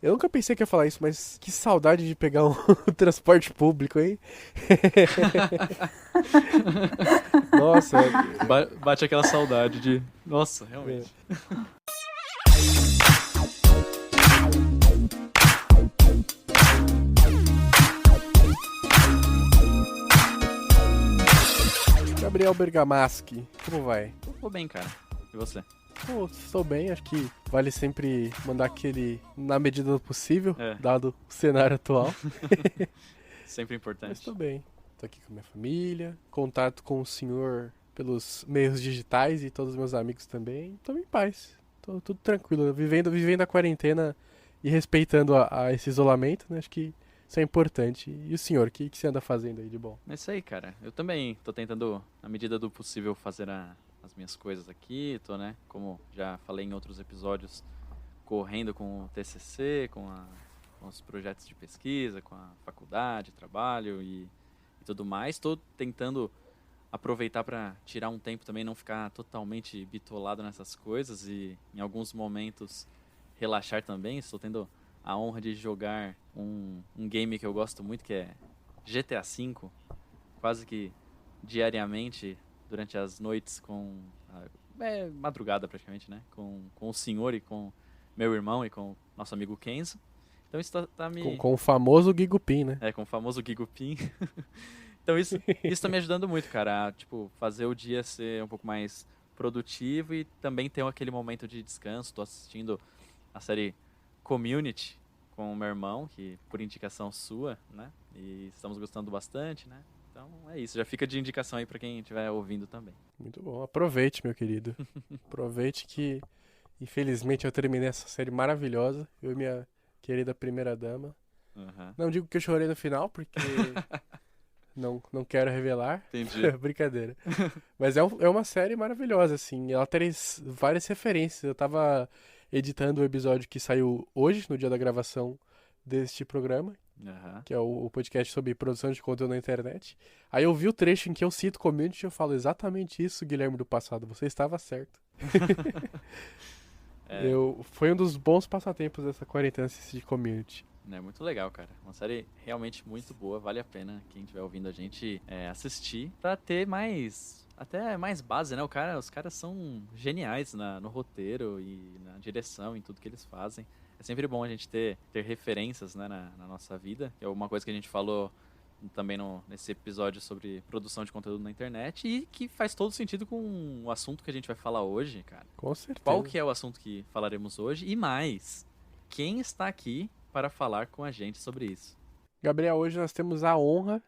Eu nunca pensei que ia falar isso, mas que saudade de pegar um transporte público, hein? Nossa, Bate aquela saudade de. Nossa, é, realmente. Gabriel Bergamaschi, como vai? Tô bem, cara. E você? Pô, estou bem, acho que vale sempre mandar aquele na medida do possível, É, dado o cenário atual. sempre Mas importante. estou bem. Tô aqui com minha família, contato com o senhor pelos meios digitais e todos os meus amigos também. Tô em paz. Tô tudo tranquilo, vivendo a quarentena e respeitando a esse isolamento, né? Acho que isso é importante. E o senhor, o que você anda fazendo aí de bom? É isso aí, cara. Eu também tô tentando, na medida do possível, fazer as minhas coisas aqui. Tô, né, como já falei em outros episódios, correndo com o TCC, com os projetos de pesquisa, com a faculdade, trabalho e tudo mais. Tô tentando aproveitar para tirar um tempo também, não ficar totalmente bitolado nessas coisas e em alguns momentos relaxar também. Estou tendo a honra de jogar um game que eu gosto muito, que é GTA V, quase que diariamente durante as noites madrugada praticamente, né? Com o senhor e com meu irmão e com nosso amigo Kenzo. Então isso tá me... Com o famoso Gigupin, né? com o famoso Gigupin. Então isso tá me ajudando muito, cara, a, tipo, fazer o dia ser um pouco mais produtivo e também ter aquele momento de descanso. Tô assistindo a série Community com o meu irmão, que por indicação sua, né? E estamos gostando bastante, né? Então é isso, já fica de indicação aí pra quem estiver ouvindo também. Muito bom. Aproveite, meu querido. Aproveite que, infelizmente, eu terminei essa série maravilhosa. Eu e minha querida primeira dama. Aham. Não digo que eu chorei no final, porque não quero revelar. Entendi. Brincadeira. Mas é uma série maravilhosa, assim. Ela traz várias referências. Eu tava editando o episódio que saiu hoje, no dia da gravação deste programa, Aham. que é o podcast sobre produção de conteúdo na internet. Aí eu vi o trecho em que eu cito Community e eu falo exatamente isso, Guilherme do passado. Você estava certo. É, Foi um dos bons passatempos dessa quarentena assistir Community. é muito legal, cara. Uma série realmente muito boa, vale a pena quem estiver ouvindo a gente assistir pra ter até mais base, né? Os caras são geniais no roteiro e na direção, em tudo que eles fazem. É sempre bom a gente ter referências, né, na nossa vida. Que é uma coisa que a gente falou também nesse episódio sobre produção de conteúdo na internet e que faz todo sentido com o assunto que a gente vai falar hoje, cara. Com Qual certeza. que é o assunto que falaremos hoje? E mais, quem está aqui para falar com a gente sobre isso? Gabriel, hoje nós temos a honra,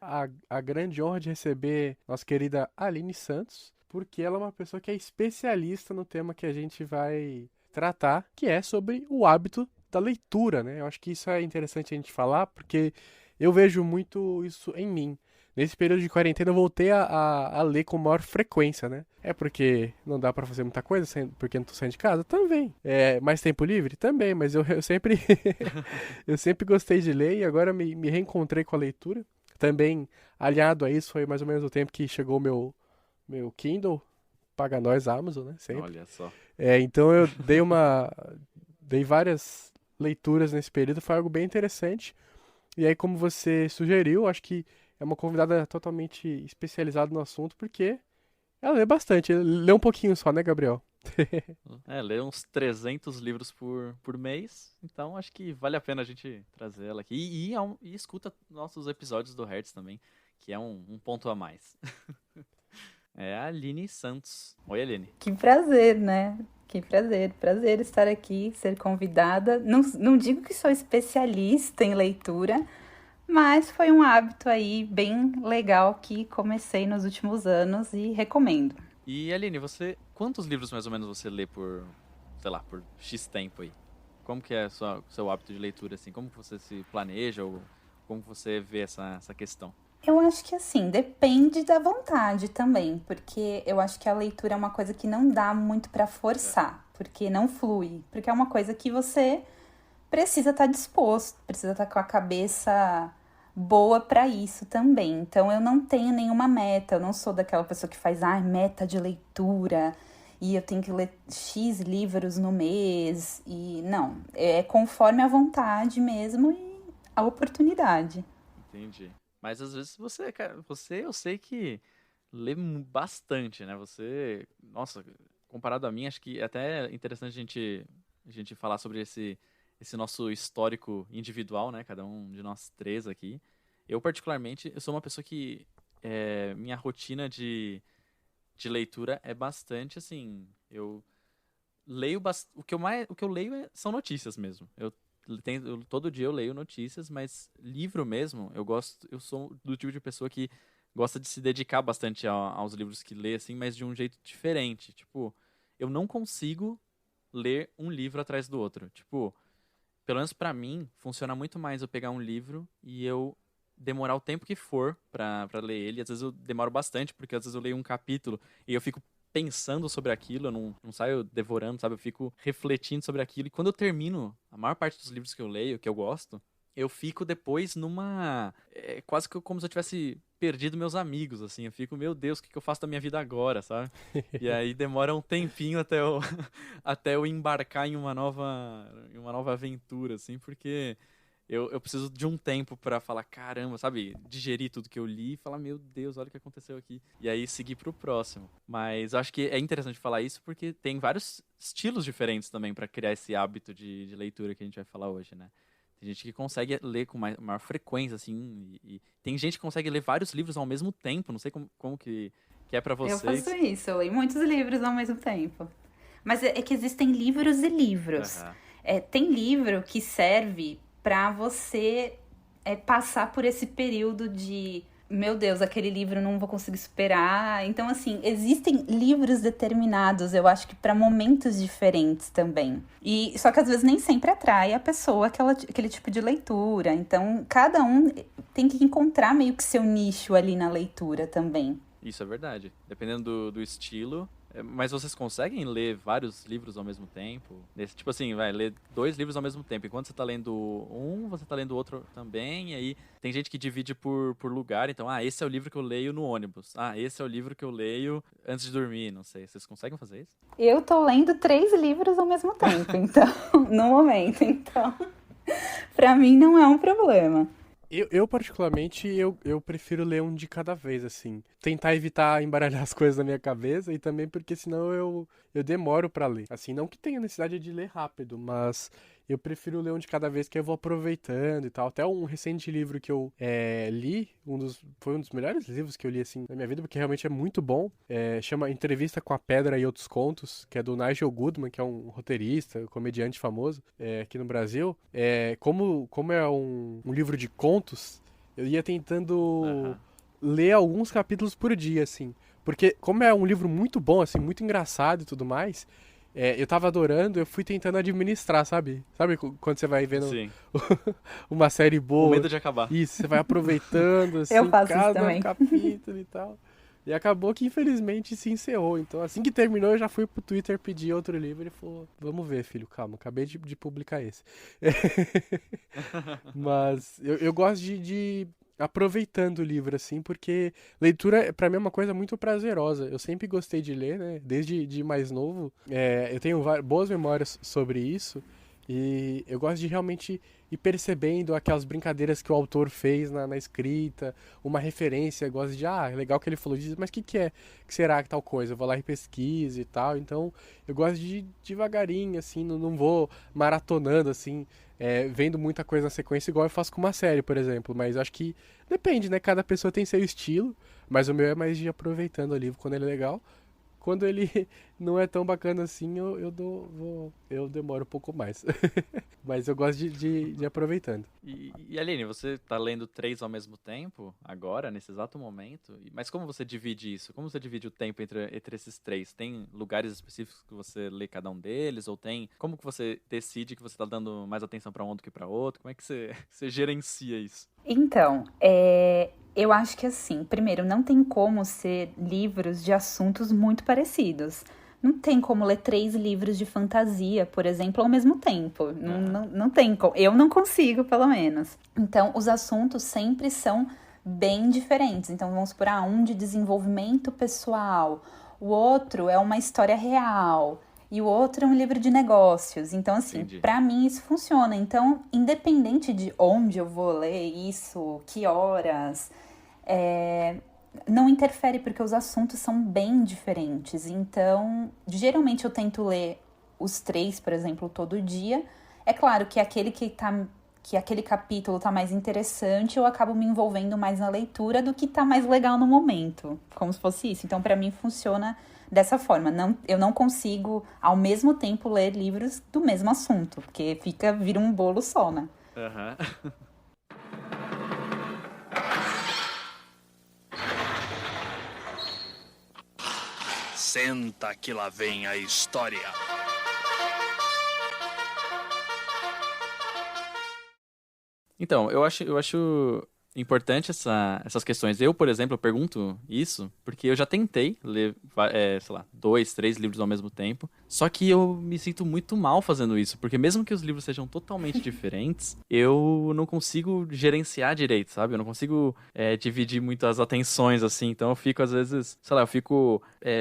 a grande honra de receber nossa querida Aline Santos, porque ela é uma pessoa que é especialista no tema que a gente vai tratar, que é sobre o hábito da leitura, né? Eu acho que isso é interessante a gente falar, porque eu vejo muito isso em mim. Nesse período de quarentena eu voltei a ler com maior frequência, né? É porque não dá pra fazer muita coisa, porque não tô saindo de casa? Também. É mais tempo livre? Também, mas eu sempre eu sempre gostei de ler e agora me reencontrei com a leitura. Também, aliado a isso, foi mais ou menos o tempo que chegou o meu Kindle, paga nós Amazon, né? Sempre. Olha só. Então eu dei várias leituras nesse período, foi algo bem interessante. E aí, como você sugeriu, acho que é uma convidada totalmente especializada no assunto, porque ela lê bastante, lê um pouquinho só, né, Gabriel? Lê uns 300 livros por mês, então acho que vale a pena a gente trazer ela aqui. E escuta nossos episódios do Hertz também, que é um ponto a mais. É a Aline Santos. Oi, Aline. Que prazer, né? Que prazer. Prazer estar aqui, ser convidada. Não digo que sou especialista em leitura, mas foi um hábito aí bem legal que comecei nos últimos anos e recomendo. E Aline, quantos livros mais ou menos você lê sei lá, por X tempo aí? Como que é o seu hábito de leitura, assim? Como que você se planeja ou como que você vê essa questão? Eu acho que assim, depende da vontade também, porque eu acho que a leitura é uma coisa que não dá muito pra forçar, porque não flui, porque é uma coisa que você precisa estar disposto, precisa estar com a cabeça boa pra isso também. Então eu não tenho nenhuma meta, eu não sou daquela pessoa que faz meta de leitura e eu tenho que ler X livros no mês. E não, é conforme a vontade mesmo e a oportunidade. Entendi. Mas às vezes você, cara, eu sei que lê bastante, né? Você, nossa, comparado a mim, acho que é até interessante a gente falar sobre esse nosso histórico individual, né? Cada um de nós três aqui. Eu, particularmente, eu sou uma pessoa que minha rotina de leitura é bastante, assim, eu leio o que eu leio são notícias mesmo. Todo dia eu leio notícias, mas livro mesmo, eu sou do tipo de pessoa que gosta de se dedicar bastante aos livros que lê, assim, mas de um jeito diferente. Tipo, eu não consigo ler um livro atrás do outro. Tipo, pelo menos pra mim, funciona muito mais eu pegar um livro e eu demorar o tempo que for pra ler ele. Às vezes eu demoro bastante, porque às vezes eu leio um capítulo e eu fico pensando sobre aquilo, eu não saio devorando, sabe? Eu fico refletindo sobre aquilo. E quando eu termino a maior parte dos livros que eu leio, que eu gosto, eu fico depois numa... quase que como se eu tivesse perdido meus amigos, assim. Eu fico, meu Deus, o que eu faço da minha vida agora, sabe? E aí demora um tempinho até eu, até eu embarcar em uma nova aventura, assim, porque eu preciso de um tempo pra falar, caramba, sabe? Digerir tudo que eu li e falar, meu Deus, olha o que aconteceu aqui. E aí seguir pro próximo. Mas eu acho que é interessante falar isso porque tem vários estilos diferentes também pra criar esse hábito de leitura que a gente vai falar hoje, né? Tem gente que consegue ler com maior frequência, assim, e tem gente que consegue ler vários livros ao mesmo tempo. Não sei como que é pra Eu vocês. faço isso, eu leio muitos livros ao mesmo tempo. Mas é que existem livros e livros. Aham. Tem livro que serve pra você passar por esse período de, meu Deus, aquele livro eu não vou conseguir superar. Então, assim, existem livros determinados, eu acho que pra momentos diferentes também. E só que às vezes nem sempre atrai a pessoa aquele tipo de leitura. Então, cada um tem que encontrar meio que seu nicho ali na leitura também. Isso é verdade. Dependendo do estilo. Mas vocês conseguem ler vários livros ao mesmo tempo? Tipo assim, vai ler 2 livros ao mesmo tempo. Enquanto você tá lendo um, você tá lendo o outro também. E aí tem gente que divide por lugar. Então, esse é o livro que eu leio no ônibus. Esse é o livro que eu leio antes de dormir. Não sei. Vocês conseguem fazer isso? Eu tô lendo 3 livros ao mesmo tempo, então, no momento. Então, pra mim não é um problema. Eu particularmente, eu prefiro ler um de cada vez, assim. Tentar evitar embaralhar as coisas na minha cabeça e também porque senão eu demoro pra ler. Assim, não que tenha necessidade de ler rápido, mas eu prefiro ler um de cada vez que eu vou aproveitando e tal. Até um recente livro que eu li, foi um dos melhores livros que eu li, assim, na minha vida, porque realmente é muito bom. Chama Entrevista com a Pedra e Outros Contos, que é do Nigel Goodman, que é um roteirista, comediante famoso aqui no Brasil. Como é um livro de contos, eu ia tentando ler alguns capítulos por dia, assim. Porque como é um livro muito bom, assim, muito engraçado e tudo mais, eu tava adorando, eu fui tentando administrar, sabe? Sabe quando você vai vendo Sim. uma série boa? Com medo de acabar. Isso, você vai aproveitando, assim, Eu faço isso cada também. capítulo e tal. E acabou que, infelizmente, se encerrou. Então, assim que terminou, eu já fui pro Twitter pedir outro livro. Ele falou, vamos ver, filho, calma, acabei de publicar esse. Mas eu gosto de aproveitando o livro, assim, porque leitura, pra mim, é uma coisa muito prazerosa. Eu sempre gostei de ler, né? Desde de mais novo. Eu tenho boas memórias sobre isso. E eu gosto de realmente ir percebendo aquelas brincadeiras que o autor fez na escrita, uma referência, eu gosto de, legal que ele falou disso, mas o que é? Que será que tal coisa? Eu vou lá e pesquiso e tal, então eu gosto de ir devagarinho, assim, não vou maratonando, assim, vendo muita coisa na sequência, igual eu faço com uma série, por exemplo, mas acho que depende, né? Cada pessoa tem seu estilo, mas o meu é mais de ir aproveitando o livro quando ele é legal. Quando ele não é tão bacana assim, eu demoro um pouco mais. Mas eu gosto de ir aproveitando. E Aline, você tá lendo 3 ao mesmo tempo, agora, nesse exato momento? Mas como você divide isso? Como você divide o tempo entre esses 3? Tem lugares específicos que você lê cada um deles? Ou como que você decide que você tá dando mais atenção pra um do que pra outro? Como é que você gerencia isso? Então, eu acho que assim, primeiro, não tem como ser livros de assuntos muito parecidos. Não tem como ler 3 livros de fantasia, por exemplo, ao mesmo tempo. Não tem como. Eu não consigo, pelo menos. Então, os assuntos sempre são bem diferentes. Então, vamos supor, um de desenvolvimento pessoal, o outro é uma história real e o outro é um livro de negócios. Então, assim, Entendi. pra mim isso funciona. Então, independente de onde eu vou ler isso, que horas, não interfere porque os assuntos são bem diferentes. Então, geralmente eu tento ler os 3, por exemplo, todo dia. É claro que aquele capítulo tá mais interessante, eu acabo me envolvendo mais na leitura do que tá mais legal no momento, como se fosse isso. Então, pra mim, funciona dessa forma. Eu não consigo, ao mesmo tempo, ler livros do mesmo assunto, porque vira um bolo só, né? Aham. Senta que lá vem a história. Então, eu acho importante essas questões. Eu, por exemplo, eu pergunto isso porque eu já tentei ler, sei lá, 2, 3 livros ao mesmo tempo. Só que eu me sinto muito mal fazendo isso, porque mesmo que os livros sejam totalmente diferentes, eu não consigo gerenciar direito, sabe? Eu não consigo dividir muito as atenções, assim. Então eu fico, às vezes, sei lá,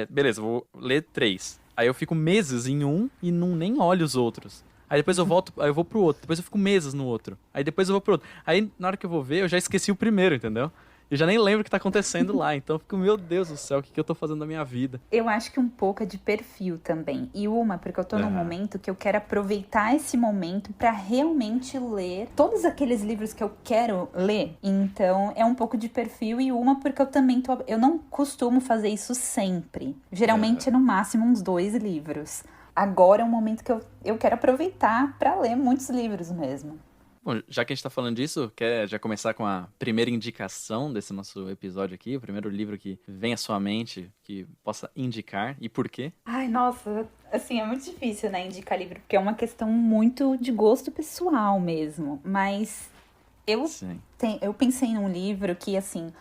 beleza, vou ler 3. Aí eu fico meses em um e nem olho os outros. Aí depois eu volto, aí eu vou pro outro. Depois eu fico meses no outro. Aí depois eu vou pro outro. Aí na hora que eu vou ver, eu já esqueci o primeiro, entendeu? Eu já nem lembro o que tá acontecendo lá. Então eu fico, meu Deus do céu, o que eu tô fazendo da minha vida? Eu acho que um pouco é de perfil também. E porque eu tô num momento que eu quero aproveitar esse momento pra realmente ler todos aqueles livros que eu quero ler. Então, é um pouco de perfil e porque eu também eu não costumo fazer isso sempre. Geralmente é no máximo uns 2 livros. Agora é um momento que eu quero aproveitar pra ler muitos livros mesmo. Bom, já que a gente tá falando disso, quer já começar com a primeira indicação desse nosso episódio aqui? O primeiro livro que vem à sua mente, que possa indicar, e por quê? Ai, nossa, assim, é muito difícil, né, indicar livro, porque é uma questão muito de gosto pessoal mesmo. Mas eu pensei num livro que, assim,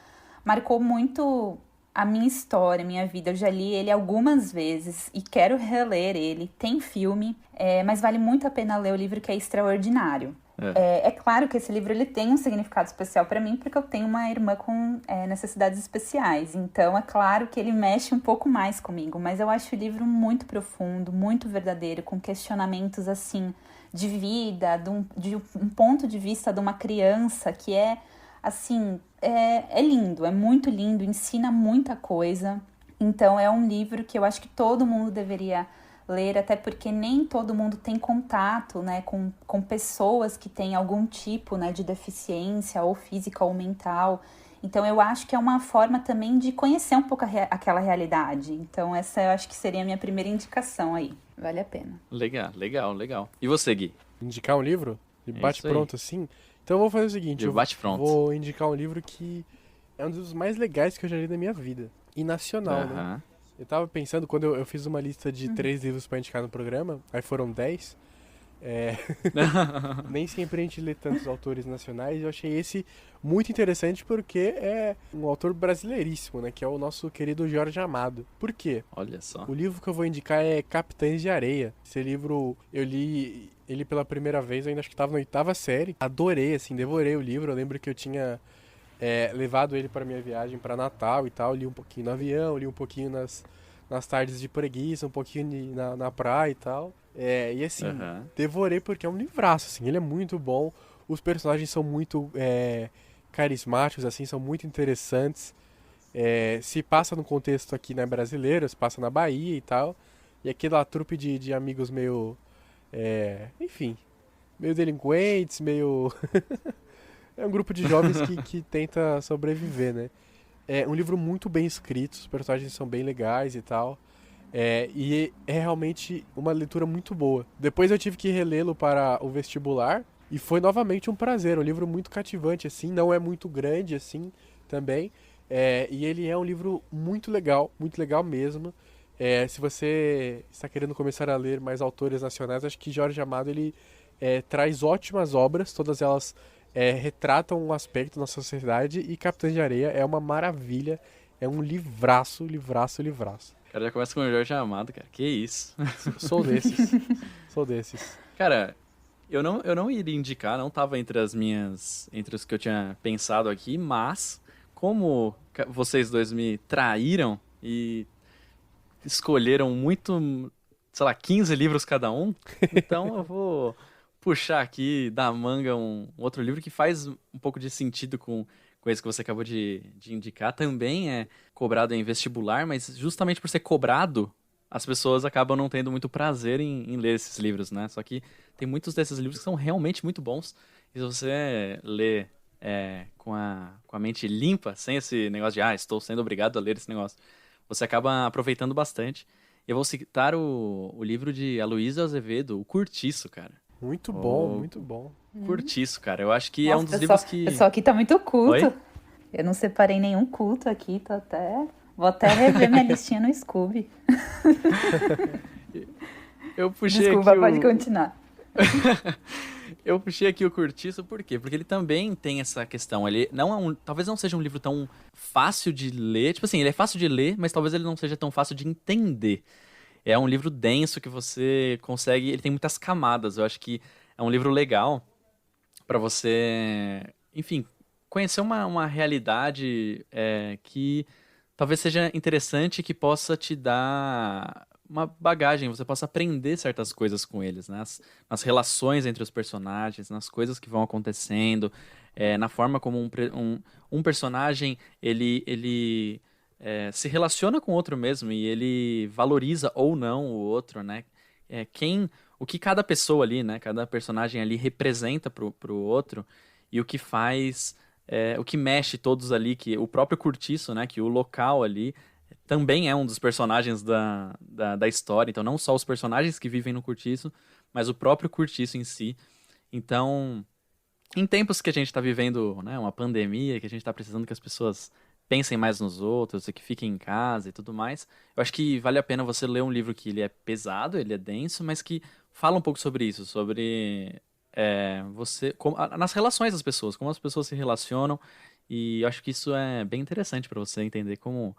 marcou muito a minha história, a minha vida. Eu já li ele algumas vezes e quero reler ele. Tem filme, mas vale muito a pena ler o livro, que é Extraordinário. É claro que esse livro ele tem um significado especial para mim, porque eu tenho uma irmã com necessidades especiais. Então, é claro que ele mexe um pouco mais comigo, mas eu acho o livro muito profundo, muito verdadeiro, com questionamentos, assim, de vida, de um ponto de vista de uma criança que assim, é lindo, é muito lindo, ensina muita coisa. Então, é um livro que eu acho que todo mundo deveria ler, até porque nem todo mundo tem contato, né, com pessoas que têm algum tipo, né, de deficiência, ou física ou mental. Então, eu acho que é uma forma também de conhecer um pouco aquela realidade. Então, essa eu acho que seria a minha primeira indicação aí. Vale a pena. Legal. E você, Gui? Indicar um livro? De bate-pronto, assim? Então eu vou fazer o seguinte, vou indicar um livro que é um dos mais legais que eu já li na minha vida. E nacional, né? Eu tava pensando, quando eu fiz uma lista de 3 livros pra indicar no programa, aí foram 10. Nem sempre a gente lê tantos autores nacionais. Eu achei esse muito interessante porque é um autor brasileiríssimo, né? Que é o nosso querido Jorge Amado. Por quê? Olha só. O livro que eu vou indicar é Capitães de Areia. Esse livro eu li ele pela primeira vez, eu ainda acho que tava na 8ª série. Adorei, assim, devorei o livro. Eu lembro que eu tinha levado ele para minha viagem para Natal e tal. Li um pouquinho no avião, li um pouquinho nas tardes de preguiça, um pouquinho na praia e tal. E assim, devorei porque é um livraço, assim, ele é muito bom. Os personagens são muito carismáticos, assim, são muito interessantes. Se passa no contexto aqui, né, brasileiro, se passa na Bahia e tal. E aquela trupe de amigos meio... enfim, meio delinquentes, meio... É um grupo de jovens que tenta sobreviver, né? É um livro muito bem escrito, os personagens são bem legais e tal. E é realmente uma leitura muito boa. Depois eu tive que relê-lo para o vestibular e foi novamente um prazer. Um livro muito cativante, assim, não é muito grande, assim, também. E ele é um livro muito legal mesmo. Se você está querendo começar a ler mais autores nacionais, acho que Jorge Amado ele traz ótimas obras, todas elas retratam um aspecto da nossa sociedade, e Capitães de Areia é uma maravilha, é um livraço. O cara já começa com o Jorge Amado, cara, que isso? Sou desses. Cara, eu não iria indicar, não tava entre os que eu tinha pensado aqui, mas como vocês dois me traíram e escolheram muito, sei lá, 15 livros cada um. Então eu vou puxar aqui da manga um outro livro que faz um pouco de sentido com esse que você acabou de indicar. Também é cobrado em vestibular, mas justamente por ser cobrado, as pessoas acabam não tendo muito prazer em ler esses livros, né? Só que tem muitos desses livros que são realmente muito bons. E se você lê com a mente limpa, sem esse negócio de, estou sendo obrigado a ler esse negócio, você acaba aproveitando bastante. Eu vou citar o livro de Aloysio Azevedo, O Curtiço, cara. Muito bom, muito bom. Curtiço, cara. Eu acho que é Nossa, um dos livros que... O pessoal aqui tá muito culto. Oi? Eu não separei nenhum culto aqui, vou até rever minha listinha no Scooby. Eu puxei Desculpa, aqui pode continuar. Eu puxei aqui o Curtiço, por quê? Porque ele também tem essa questão. Ele não é talvez não seja um livro tão fácil de ler. Tipo assim, ele é fácil de ler, mas talvez ele não seja tão fácil de entender. É um livro denso que você consegue... Ele tem muitas camadas. Eu acho que é um livro legal pra você, enfim, conhecer uma realidade que talvez seja interessante, que possa te dar uma bagagem, você possa aprender certas coisas com eles, né? Nas relações entre os personagens, nas coisas que vão acontecendo, na forma como um personagem ele se relaciona com o outro mesmo e ele valoriza ou não o outro, né? O que cada pessoa ali, né? Cada personagem ali representa pro outro e o que faz, o que mexe todos ali, que o próprio Curtiço, né? Que o local ali também é um dos personagens da história. Então, não só os personagens que vivem no Curtiço, mas o próprio Curtiço em si. Então, em tempos que a gente está vivendo, né, uma pandemia, que a gente está precisando que as pessoas pensem mais nos outros, e que fiquem em casa e tudo mais, eu acho que vale a pena você ler um livro que ele é pesado, ele é denso, mas que fala um pouco sobre isso, sobre nas relações das pessoas, como as pessoas se relacionam, e eu acho que isso é bem interessante para você entender como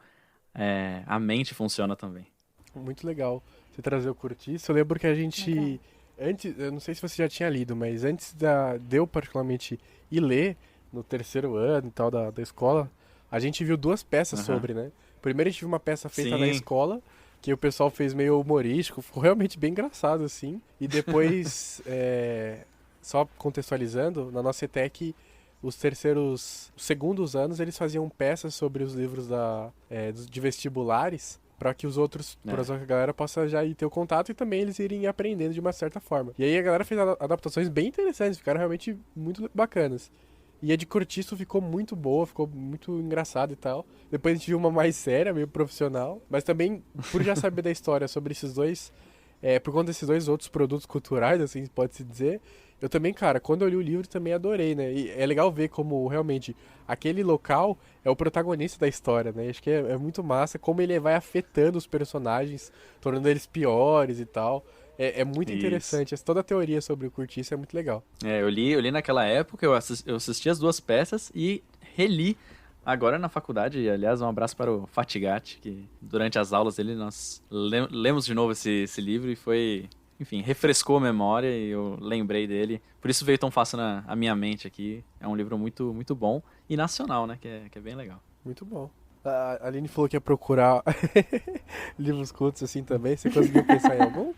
a mente funciona também. Muito legal você trazer o Curtiço. Eu lembro que a gente, antes, eu não sei se você já tinha lido, mas antes de eu particularmente ir ler, no terceiro ano e tal da escola, a gente viu duas peças sobre, né? Primeiro a gente viu uma peça feita na escola, que o pessoal fez meio humorístico, ficou realmente bem engraçado, assim. E depois, só contextualizando, na nossa ETEC, os segundos anos, eles faziam peças sobre os livros de vestibulares, para que os outros, para a galera possa já ir ter o contato e também eles irem aprendendo de uma certa forma. E aí a galera fez adaptações bem interessantes, ficaram realmente muito bacanas. E a de Curtiço ficou muito boa, ficou muito engraçada e tal. Depois a gente viu uma mais séria, meio profissional. Mas também, por já saber da história sobre esses dois, por conta desses dois outros produtos culturais, assim, pode-se dizer, eu também, cara, quando eu li o livro, também adorei, né? E é legal ver como, realmente, aquele local é o protagonista da história, né? Acho que é muito massa como ele vai afetando os personagens, tornando eles piores e tal. É muito interessante. Toda a teoria sobre o Curtiço é muito legal. Eu li naquela época, eu assisti as duas peças e reli agora na faculdade. Aliás, um abraço para o Fatigati, que durante as aulas dele nós lemos de novo esse livro e foi, enfim, refrescou a memória e eu lembrei dele. Por isso veio tão fácil na minha mente aqui. É um livro muito, muito bom e nacional, né? Que é bem legal. Muito bom. A Aline falou que ia procurar livros cultos assim também. Você conseguiu pensar em algum?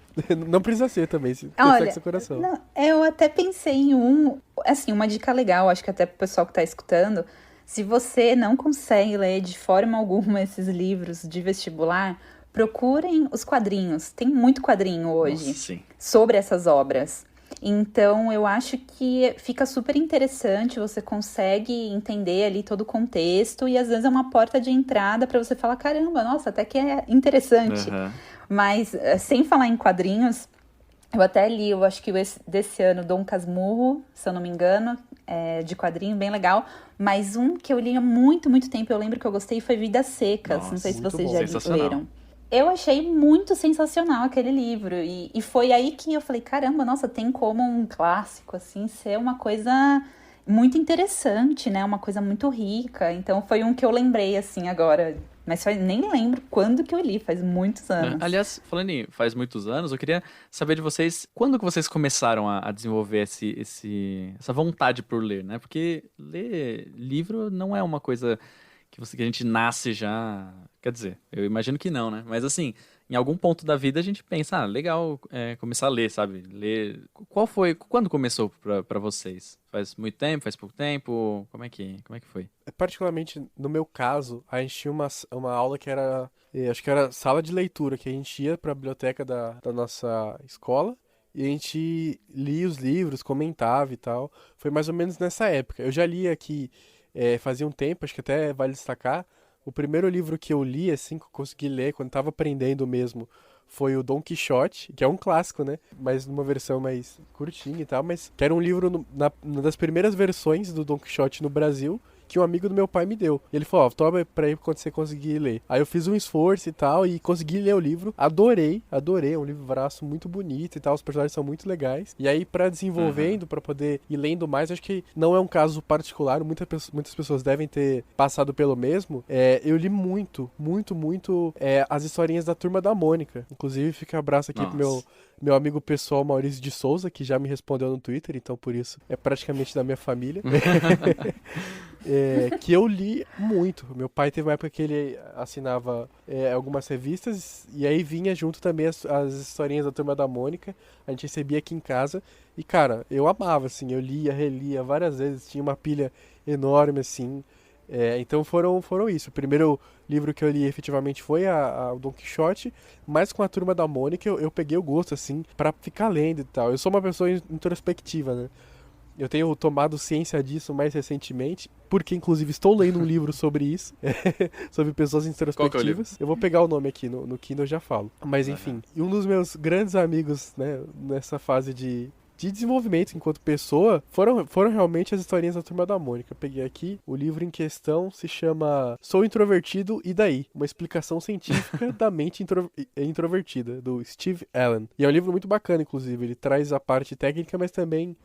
Não precisa ser também, se pensar com seu coração. Não, eu até pensei em uma dica legal, acho que até pro pessoal que tá escutando. Se você não consegue ler de forma alguma esses livros de vestibular, procurem os quadrinhos. Tem muito quadrinho hoje sobre essas obras. Então, eu acho que fica super interessante, você consegue entender ali todo o contexto e às vezes é uma porta de entrada para você falar, caramba, nossa, até que é interessante. Mas, sem falar em quadrinhos, eu até li, eu acho que desse ano, Dom Casmurro, se eu não me engano, de quadrinho, bem legal. Mas um que eu li há muito, muito tempo, eu lembro que eu gostei, foi Vidas Secas. Nossa, não sei se vocês já leram. Eu achei muito sensacional aquele livro. E foi aí que eu falei, caramba, nossa, tem como um clássico, assim, ser uma coisa muito interessante, né? Uma coisa muito rica. Então, foi um que eu lembrei, assim, agora. Mas nem lembro quando que eu li, faz muitos anos. Aliás, falando em faz muitos anos, eu queria saber de vocês, quando que vocês começaram a desenvolver essa vontade por ler, né? Porque ler livro não é uma coisa que a gente nasce já... Quer dizer, eu imagino que não, né? Mas assim, em algum ponto da vida a gente pensa, legal começar a ler, sabe? Ler. Quando começou pra vocês? Faz muito tempo? Faz pouco tempo? Como é que foi? Particularmente no meu caso, a gente tinha uma aula que era, acho que era sala de leitura, que a gente ia para a biblioteca da nossa escola e a gente lia os livros, comentava e tal. Foi mais ou menos nessa época. Eu já li aqui fazia um tempo, acho que até vale destacar. O primeiro livro que eu li, assim, que eu consegui ler quando estava aprendendo mesmo, foi o Dom Quixote, que é um clássico, né? Mas numa versão mais curtinha e tal, mas que era um livro uma das primeiras versões do Dom Quixote no Brasil, que um amigo do meu pai me deu. E ele falou, ó, toma pra ir quando você conseguir ler. Aí eu fiz um esforço e tal, e consegui ler o livro. Adorei, é um livraço muito bonito e tal, os personagens são muito legais. E aí, pra desenvolvendo, pra poder ir lendo mais, acho que não é um caso particular, muitas pessoas devem ter passado pelo mesmo. Eu li muito as historinhas da Turma da Mônica. Inclusive, fica um abraço aqui pro meu amigo pessoal Maurício de Souza, que já me respondeu no Twitter, então por isso é praticamente da minha família. Que eu li muito. Meu pai teve uma época que ele assinava algumas revistas e aí vinha junto também as historinhas da Turma da Mônica. A gente recebia aqui em casa e, cara, eu amava, assim, eu lia, relia várias vezes, tinha uma pilha enorme, assim. Então foram isso. O primeiro livro que eu li efetivamente foi o Don Quixote, mas com a Turma da Mônica eu peguei o gosto, assim, pra ficar lendo e tal. Eu sou uma pessoa introspectiva, né? Eu tenho tomado ciência disso mais recentemente, porque inclusive estou lendo um livro sobre isso, sobre pessoas introspectivas. Qual que é o livro? Eu vou pegar o nome aqui, no Kindle eu já falo. Mas enfim, e um dos meus grandes amigos, né, nessa fase de desenvolvimento enquanto pessoa, foram realmente as historinhas da Turma da Mônica. Eu peguei aqui, o livro em questão se chama Sou Introvertido e Daí? Uma explicação científica da mente introvertida, do Steve Allen. E é um livro muito bacana, inclusive. Ele traz a parte técnica, mas também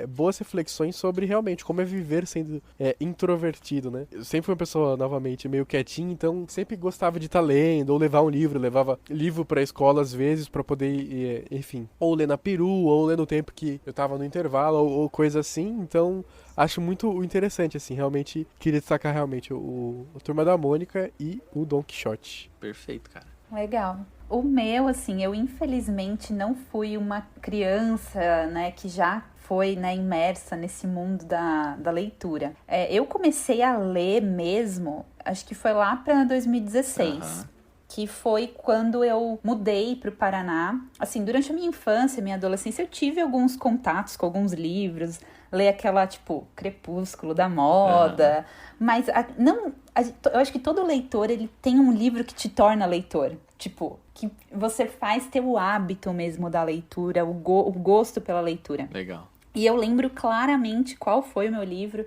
boas reflexões sobre realmente como é viver sendo introvertido, né? Eu sempre fui uma pessoa, novamente, meio quietinha, então sempre gostava de estar lendo, ou levar um livro, levava livro pra escola às vezes, pra poder, enfim, ou ler na perua, ou ler no tempo que eu tava no intervalo ou coisa assim, então acho muito interessante, assim, realmente queria destacar realmente o Turma da Mônica e o Don Quixote. Perfeito, cara. Legal. O meu, assim, eu infelizmente não fui uma criança, né, que já foi, né, imersa nesse mundo da leitura. Eu comecei a ler mesmo, acho que foi lá para 2016. Que foi quando eu mudei para o Paraná. Assim, durante a minha infância, minha adolescência, eu tive alguns contatos com alguns livros, ler aquela, tipo, Crepúsculo da moda, mas eu acho que todo leitor, ele tem um livro que te torna leitor, tipo, que você faz ter o hábito mesmo da leitura, o gosto pela leitura. Legal. E eu lembro claramente qual foi o meu livro.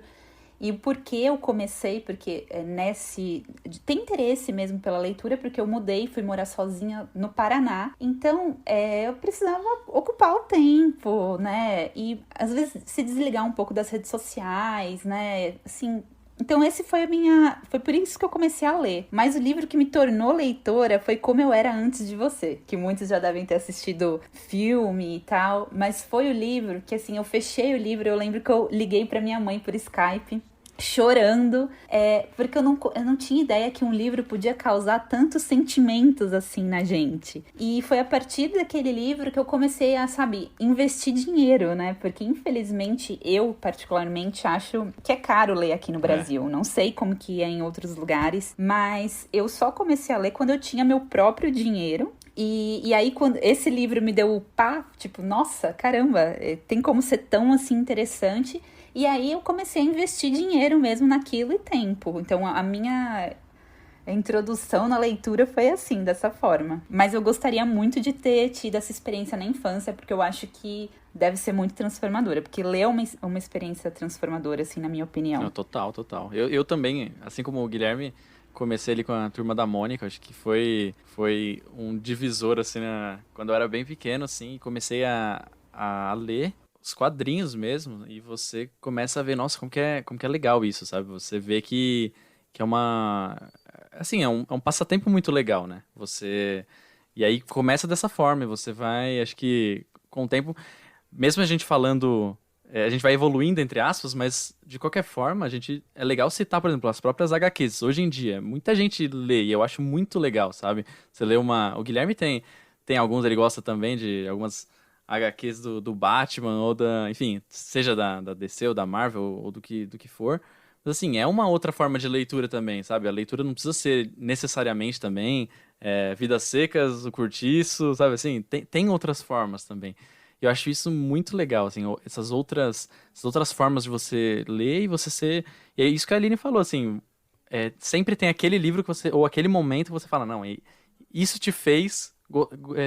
E por que eu comecei? Porque tem interesse mesmo pela leitura, porque eu mudei, fui morar sozinha no Paraná. Então, eu precisava ocupar o tempo, né? E, às vezes, se desligar um pouco das redes sociais, né? Assim, então, foi por isso que eu comecei a ler. Mas o livro que me tornou leitora foi Como Eu Era Antes de Você, que muitos já devem ter assistido filme e tal. Mas foi o livro que, assim, eu fechei o livro, eu lembro que eu liguei pra minha mãe por Skype, chorando, porque eu não tinha ideia que um livro podia causar tantos sentimentos assim na gente. E foi a partir daquele livro que eu comecei a, investir dinheiro, né? Porque infelizmente eu particularmente acho que é caro ler aqui no Brasil. Não sei como que é em outros lugares, mas eu só comecei a ler quando eu tinha meu próprio dinheiro. E aí, quando esse livro me deu o pá, tipo, nossa, caramba, tem como ser tão assim interessante. E aí eu comecei a investir dinheiro mesmo naquilo e tempo. Então a minha introdução na leitura foi assim, dessa forma. Mas eu gostaria muito de ter tido essa experiência na infância, porque eu acho que deve ser muito transformadora. Porque ler é uma experiência transformadora, assim, na minha opinião. Não, total. Eu também, assim como o Guilherme, comecei ali com a Turma da Mônica. Acho que foi um divisor, assim, quando eu era bem pequeno, assim, comecei a ler os quadrinhos mesmo, e você começa a ver, nossa, como que é legal isso, sabe? Você vê que é uma... Assim, é um passatempo muito legal, né? E aí começa dessa forma, e você vai, acho que com o tempo, mesmo a gente falando a gente vai evoluindo, entre aspas, mas de qualquer forma, é legal citar, por exemplo, as próprias HQs. Hoje em dia, muita gente lê e eu acho muito legal, sabe? Você lê o Guilherme tem alguns, ele gosta também de algumas HQs do Batman, ou enfim, seja da DC ou da Marvel, ou do que for. Mas assim, é uma outra forma de leitura também, sabe? A leitura não precisa ser necessariamente também Vidas Secas, o Curtiço, sabe assim? Tem outras formas também. Eu acho isso muito legal, assim, essas outras formas de você ler e você ser... E é isso que a Aline falou, assim, sempre tem aquele livro que você... Ou aquele momento que você fala, não, isso te fez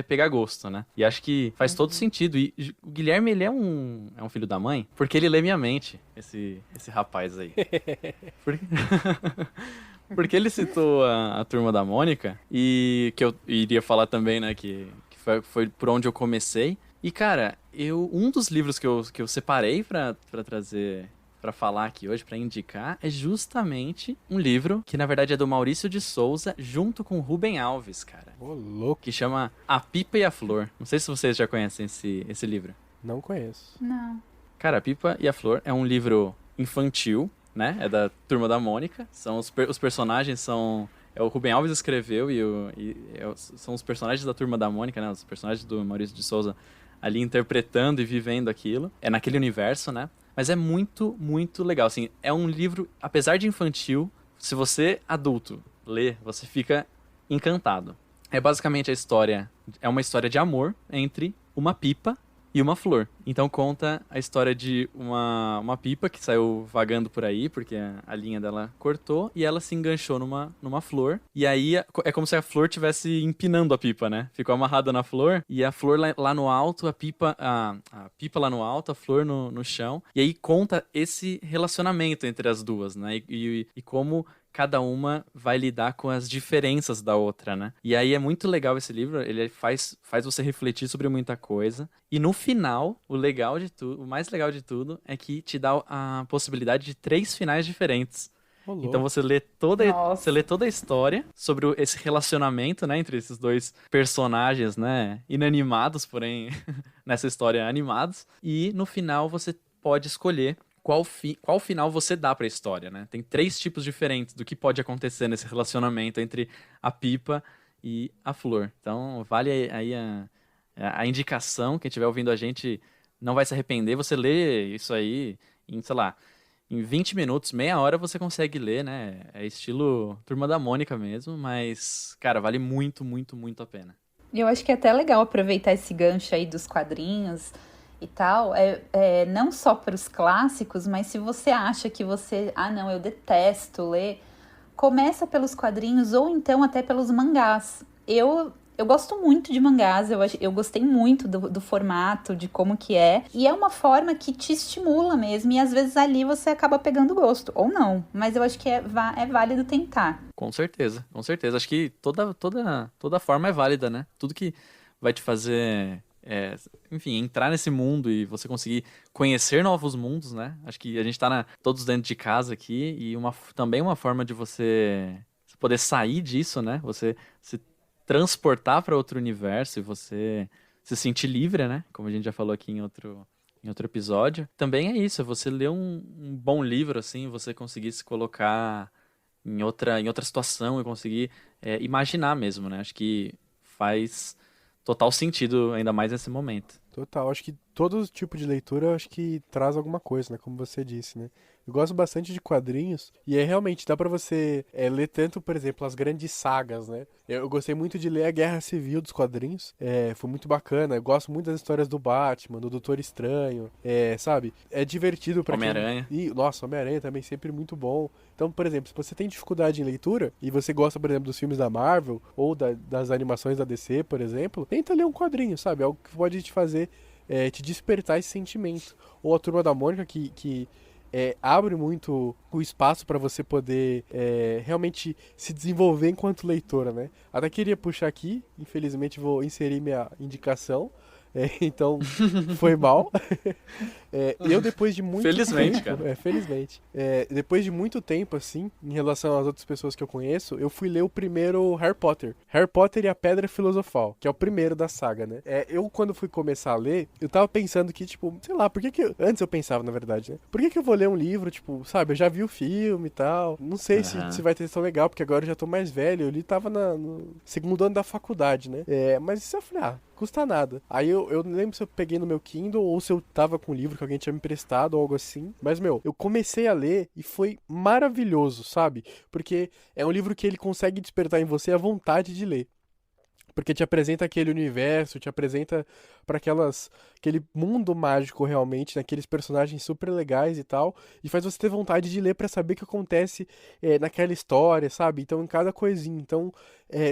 pegar gosto, né? E acho que faz todo sentido. E o Guilherme, ele é um filho da mãe, porque ele lê minha mente, esse rapaz aí. Porque ele citou a Turma da Mônica, e que eu iria falar também, né, que foi por onde eu comecei. E, cara, um dos livros que eu separei pra trazer, pra falar aqui hoje, pra indicar, é justamente um livro que, na verdade, é do Maurício de Souza, junto com Rubem Alves, cara. Ô, louco. Que chama A Pipa e a Flor. Não sei se vocês já conhecem esse livro. Não conheço. Não. Cara, A Pipa e a Flor é um livro infantil, né? É da Turma da Mônica. Os personagens são... o Rubem Alves escreveu são os personagens da Turma da Mônica, né? Os personagens do Maurício de Souza ali interpretando e vivendo aquilo. É naquele universo, né? Mas é muito, muito legal. Assim, é um livro, apesar de infantil, se você, adulto, lê, você fica encantado. É basicamente é uma história de amor entre uma pipa e uma flor. Então conta a história de uma pipa que saiu vagando por aí, porque a linha dela cortou, e ela se enganchou numa flor. E aí é como se a flor estivesse empinando a pipa, né? Ficou amarrada na flor, e a flor lá no alto, a pipa lá no alto, a flor no chão. E aí conta esse relacionamento entre as duas, né? E como cada uma vai lidar com as diferenças da outra, né? E aí é muito legal esse livro, ele faz você refletir sobre muita coisa. E no final, o mais legal de tudo é que te dá a possibilidade de 3 finais diferentes. Ô, Então louco. você lê toda a história sobre esse relacionamento, né, entre esses dois personagens, né, inanimados, porém nessa história animados. E no final você pode escolher qual final você dá pra história, né? Tem 3 tipos diferentes do que pode acontecer nesse relacionamento entre a pipa e a flor. Então, vale aí a indicação. Quem estiver ouvindo a gente não vai se arrepender. Você lê isso aí em, sei lá, em 20 minutos, meia hora você consegue ler, né? É estilo Turma da Mônica mesmo, mas, cara, vale muito, muito, muito a pena. E eu acho que é até legal aproveitar esse gancho aí dos quadrinhos e tal, não só para os clássicos, mas se você acha que não, eu detesto ler, começa pelos quadrinhos ou então até pelos mangás. Eu gosto muito de mangás, eu gostei muito do formato, de como que é, e é uma forma que te estimula mesmo, e às vezes ali você acaba pegando gosto, ou não, mas eu acho que é válido tentar. Com certeza, com certeza. Acho que toda forma é válida, né? Tudo que vai te fazer... enfim, entrar nesse mundo e você conseguir conhecer novos mundos, né? Acho que a gente tá todos dentro de casa aqui e também uma forma de você poder sair disso, né? Você se transportar para outro universo e você se sentir livre, né? Como a gente já falou aqui em outro episódio. Também é isso, é você ler um bom livro, assim, você conseguir se colocar em outra situação e conseguir imaginar mesmo, né? Acho que faz total sentido, ainda mais nesse momento. Total, acho que todo tipo de leitura acho que traz alguma coisa, né? Como você disse, né? Eu gosto bastante de quadrinhos e aí realmente dá pra você ler tanto, por exemplo, as grandes sagas, né? Eu gostei muito de ler a Guerra Civil dos quadrinhos, foi muito bacana. Eu gosto muito das histórias do Batman, do Doutor Estranho, sabe? É divertido pra Homem-Aranha. Nossa, Homem-Aranha também sempre muito bom. Então, por exemplo, se você tem dificuldade em leitura e você gosta, por exemplo, dos filmes da Marvel ou das animações da DC, por exemplo, tenta ler um quadrinho, sabe? Algo que pode te fazer te despertar esse sentimento. Ou a Turma da Mônica que abre muito o espaço para você poder realmente se desenvolver enquanto leitora, né? Até queria puxar aqui, infelizmente vou inserir minha indicação, Então, foi mal. Eu, depois de muito Felizmente, tempo... cara. Felizmente. Depois de muito tempo, assim, em relação às outras pessoas que eu conheço, eu fui ler o primeiro Harry Potter. Harry Potter e a Pedra Filosofal, que é o primeiro da saga, né? Eu, quando fui começar a ler, eu tava pensando que, tipo, sei lá, por que que... Antes eu pensava, na verdade, né? Por que que eu vou ler um livro, tipo, sabe? Eu já vi o filme e tal. Não sei se vai ter tão legal, porque agora eu já tô mais velho. Eu li, tava no segundo ano da faculdade, né? Mas isso eu falei, custa nada. Aí eu não lembro se eu peguei no meu Kindle ou se eu tava com um livro que alguém tinha me emprestado ou algo assim. Mas, eu comecei a ler e foi maravilhoso, sabe? Porque é um livro que ele consegue despertar em você a vontade de ler. Porque te apresenta aquele universo, te apresenta para aquele mundo mágico realmente, naqueles personagens super legais e tal, e faz você ter vontade de ler para saber o que acontece naquela história, sabe? Então, em cada coisinha. Então,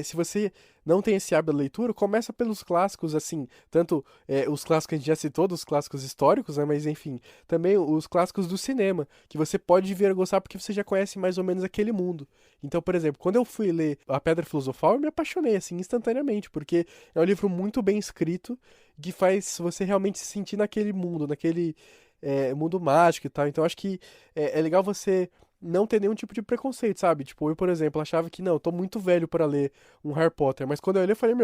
se você não tem esse hábito da leitura, começa pelos clássicos, assim, tanto os clássicos que a gente já citou, dos clássicos históricos, né? Mas, enfim, também os clássicos do cinema, que você pode vir a gostar porque você já conhece mais ou menos aquele mundo. Então, por exemplo, quando eu fui ler A Pedra Filosofal, eu me apaixonei, assim, instantaneamente, porque é um livro muito bem escrito, que faz você realmente se sentir naquele mundo, naquele mundo mágico e tal. Então, acho que é legal você não ter nenhum tipo de preconceito, sabe? Tipo, eu, por exemplo, achava que, não, eu tô muito velho pra ler um Harry Potter, mas quando eu li, eu falei,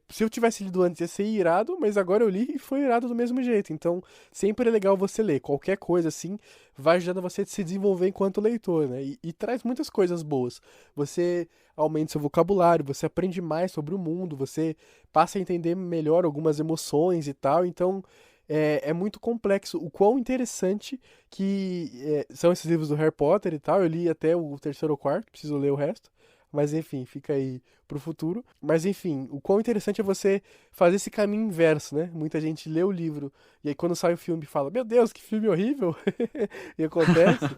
se eu tivesse lido antes ia ser irado, mas agora eu li e foi irado do mesmo jeito. Então, sempre é legal você ler. Qualquer coisa, assim, vai ajudando você a se desenvolver enquanto leitor, né? E traz muitas coisas boas. Você aumenta seu vocabulário, você aprende mais sobre o mundo, você passa a entender melhor algumas emoções e tal. Então, é muito complexo o quão interessante que são esses livros do Harry Potter e tal. Eu li até o terceiro ou quarto, preciso ler o resto. Mas enfim, fica aí pro futuro. Mas enfim, o quão interessante é você fazer esse caminho inverso, né? Muita gente lê o livro e aí quando sai o filme fala, meu Deus, que filme horrível! E acontece.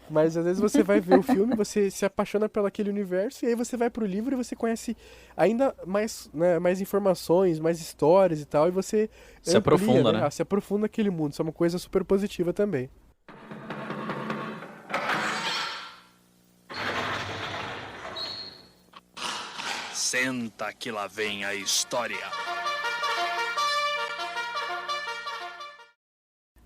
Mas às vezes você vai ver o filme, você se apaixona pelo aquele universo, e aí você vai pro livro e você conhece ainda mais, né, mais informações, mais histórias e tal, e você se aprofunda, né? Se aprofunda naquele mundo. Isso é uma coisa super positiva também. Senta que lá vem a história.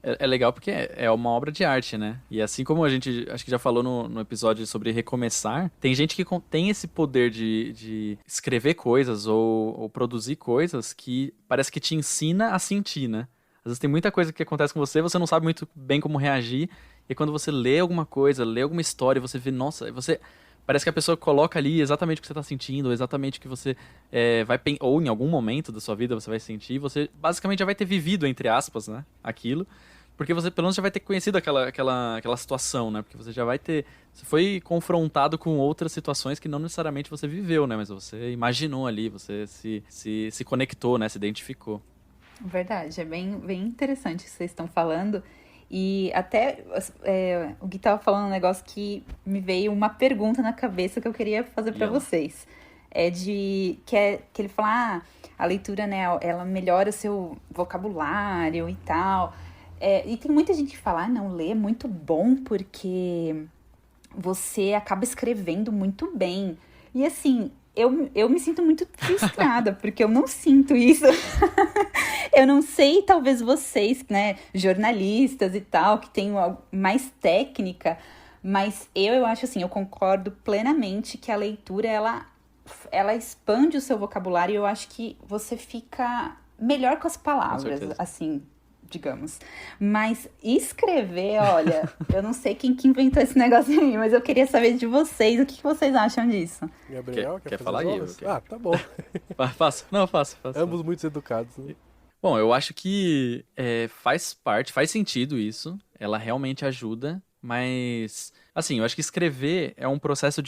É legal porque é uma obra de arte, né? E assim como a gente, acho que já falou no episódio sobre recomeçar, tem gente que tem esse poder de escrever coisas ou produzir coisas que parece que te ensina a sentir, né? Às vezes tem muita coisa que acontece com você não sabe muito bem como reagir, e quando você lê alguma coisa, lê alguma história, você vê, nossa, parece que a pessoa coloca ali exatamente o que você está sentindo, exatamente o que você ou em algum momento da sua vida você vai sentir, você basicamente já vai ter vivido, entre aspas, né, aquilo, porque você pelo menos já vai ter conhecido aquela situação, né, porque você foi confrontado com outras situações que não necessariamente você viveu, né, mas você imaginou ali, você se conectou, né, se identificou. Verdade, é bem interessante o que vocês estão falando. E até o Gui tava falando um negócio que me veio uma pergunta na cabeça que eu queria fazer para vocês. Que ele fala, a leitura, né, ela melhora o seu vocabulário e tal. E tem muita gente que fala, não, ler é muito bom porque você acaba escrevendo muito bem. E assim, eu me sinto muito frustrada, porque eu não sinto isso. Eu não sei, talvez vocês, né, jornalistas e tal, que têm mais técnica, mas eu acho assim, eu concordo plenamente que a leitura, ela expande o seu vocabulário e eu acho que você fica melhor com as palavras, assim, digamos. Mas escrever, olha, eu não sei quem que inventou esse negócio em mim, mas eu queria saber de vocês, o que vocês acham disso? Gabriel, quer falar aí? Tá bom. Faço. Ambos muito educados, né? Bom, eu acho que faz sentido isso, ela realmente ajuda, mas, assim, eu acho que escrever é um processo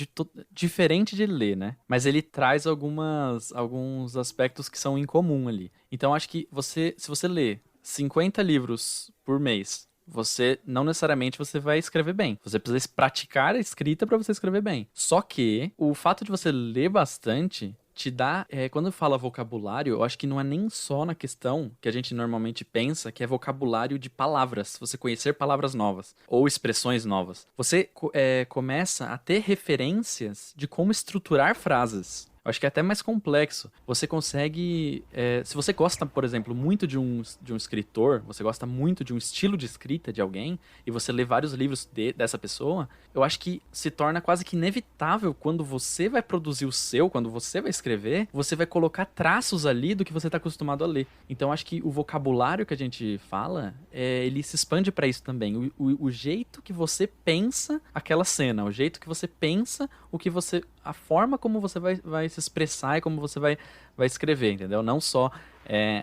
diferente de ler, né? Mas ele traz alguns aspectos que são em comum ali. Então, eu acho que se você lê 50 livros por mês, você não necessariamente você vai escrever bem. Você precisa praticar a escrita para você escrever bem. Só que o fato de você ler bastante te dá, quando fala vocabulário, eu acho que não é nem só na questão que a gente normalmente pensa, que é vocabulário de palavras, você conhecer palavras novas, ou expressões novas. Você começa a ter referências de como estruturar frases. Eu acho que é até mais complexo. Você consegue... se você gosta, por exemplo, muito de um escritor, você gosta muito de um estilo de escrita de alguém, e você lê vários livros dessa pessoa, eu acho que se torna quase que inevitável quando você vai produzir o seu, quando você vai escrever, você vai colocar traços ali do que você está acostumado a ler. Então, eu acho que o vocabulário que a gente fala, ele se expande para isso também. O jeito que você pensa aquela cena, o jeito que você pensa a forma como você vai se expressar e como você vai escrever, entendeu? Não só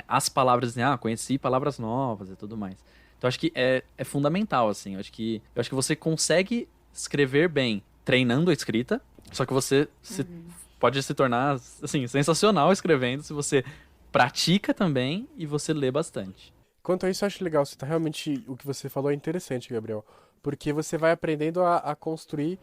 as palavras, conheci palavras novas e tudo mais. Então, acho que é fundamental, assim. Eu acho que você consegue escrever bem treinando a escrita, só que você pode se tornar, assim, sensacional escrevendo se você pratica também e você lê bastante. Quanto a isso, eu acho legal. Realmente, o que você falou é interessante, Gabriel. Porque você vai aprendendo a construir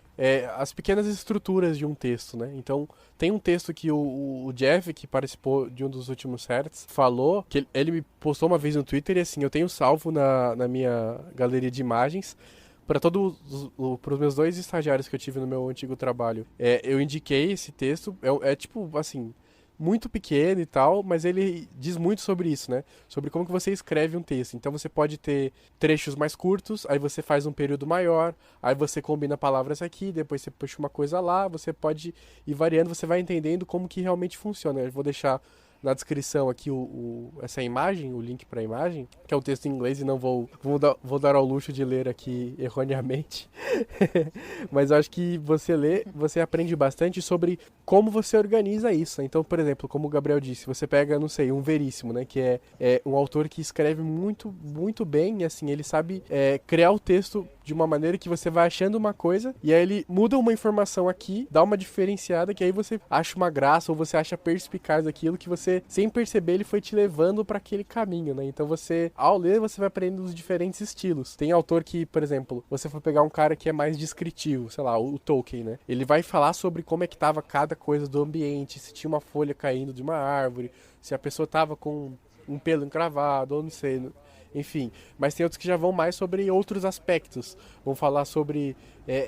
as pequenas estruturas de um texto, né? Então, tem um texto que o Jeff, que participou de um dos últimos certs, falou, que ele me postou uma vez no Twitter, e assim, eu tenho salvo na minha galeria de imagens, para os meus 2 estagiários que eu tive no meu antigo trabalho. Eu indiquei esse texto, tipo, assim... muito pequeno e tal, mas ele diz muito sobre isso, né? Sobre como que você escreve um texto. Então você pode ter trechos mais curtos, aí você faz um período maior, aí você combina palavras aqui, depois você puxa uma coisa lá, você pode ir variando, você vai entendendo como que realmente funciona. Eu vou deixar na descrição aqui essa imagem, o link para a imagem, que é um texto em inglês e não vou dar ao luxo de ler aqui erroneamente. Mas eu acho que você lê, você aprende bastante sobre como você organiza isso. Então, por exemplo, como o Gabriel disse, você pega, não sei, um Veríssimo, né, que é um autor que escreve muito, muito bem, e assim, ele sabe criar o texto de uma maneira que você vai achando uma coisa, e aí ele muda uma informação aqui, dá uma diferenciada, que aí você acha uma graça, ou você acha perspicaz aquilo que você, sem perceber, ele foi te levando para aquele caminho, né? Então você, ao ler, você vai aprendendo os diferentes estilos. Tem autor que, por exemplo, você for pegar um cara que é mais descritivo, sei lá, o Tolkien, né? Ele vai falar sobre como é que tava cada coisa do ambiente, se tinha uma folha caindo de uma árvore, se a pessoa tava com um pelo encravado, ou não sei, enfim. Mas tem outros que já vão mais sobre outros aspectos. Vão falar sobre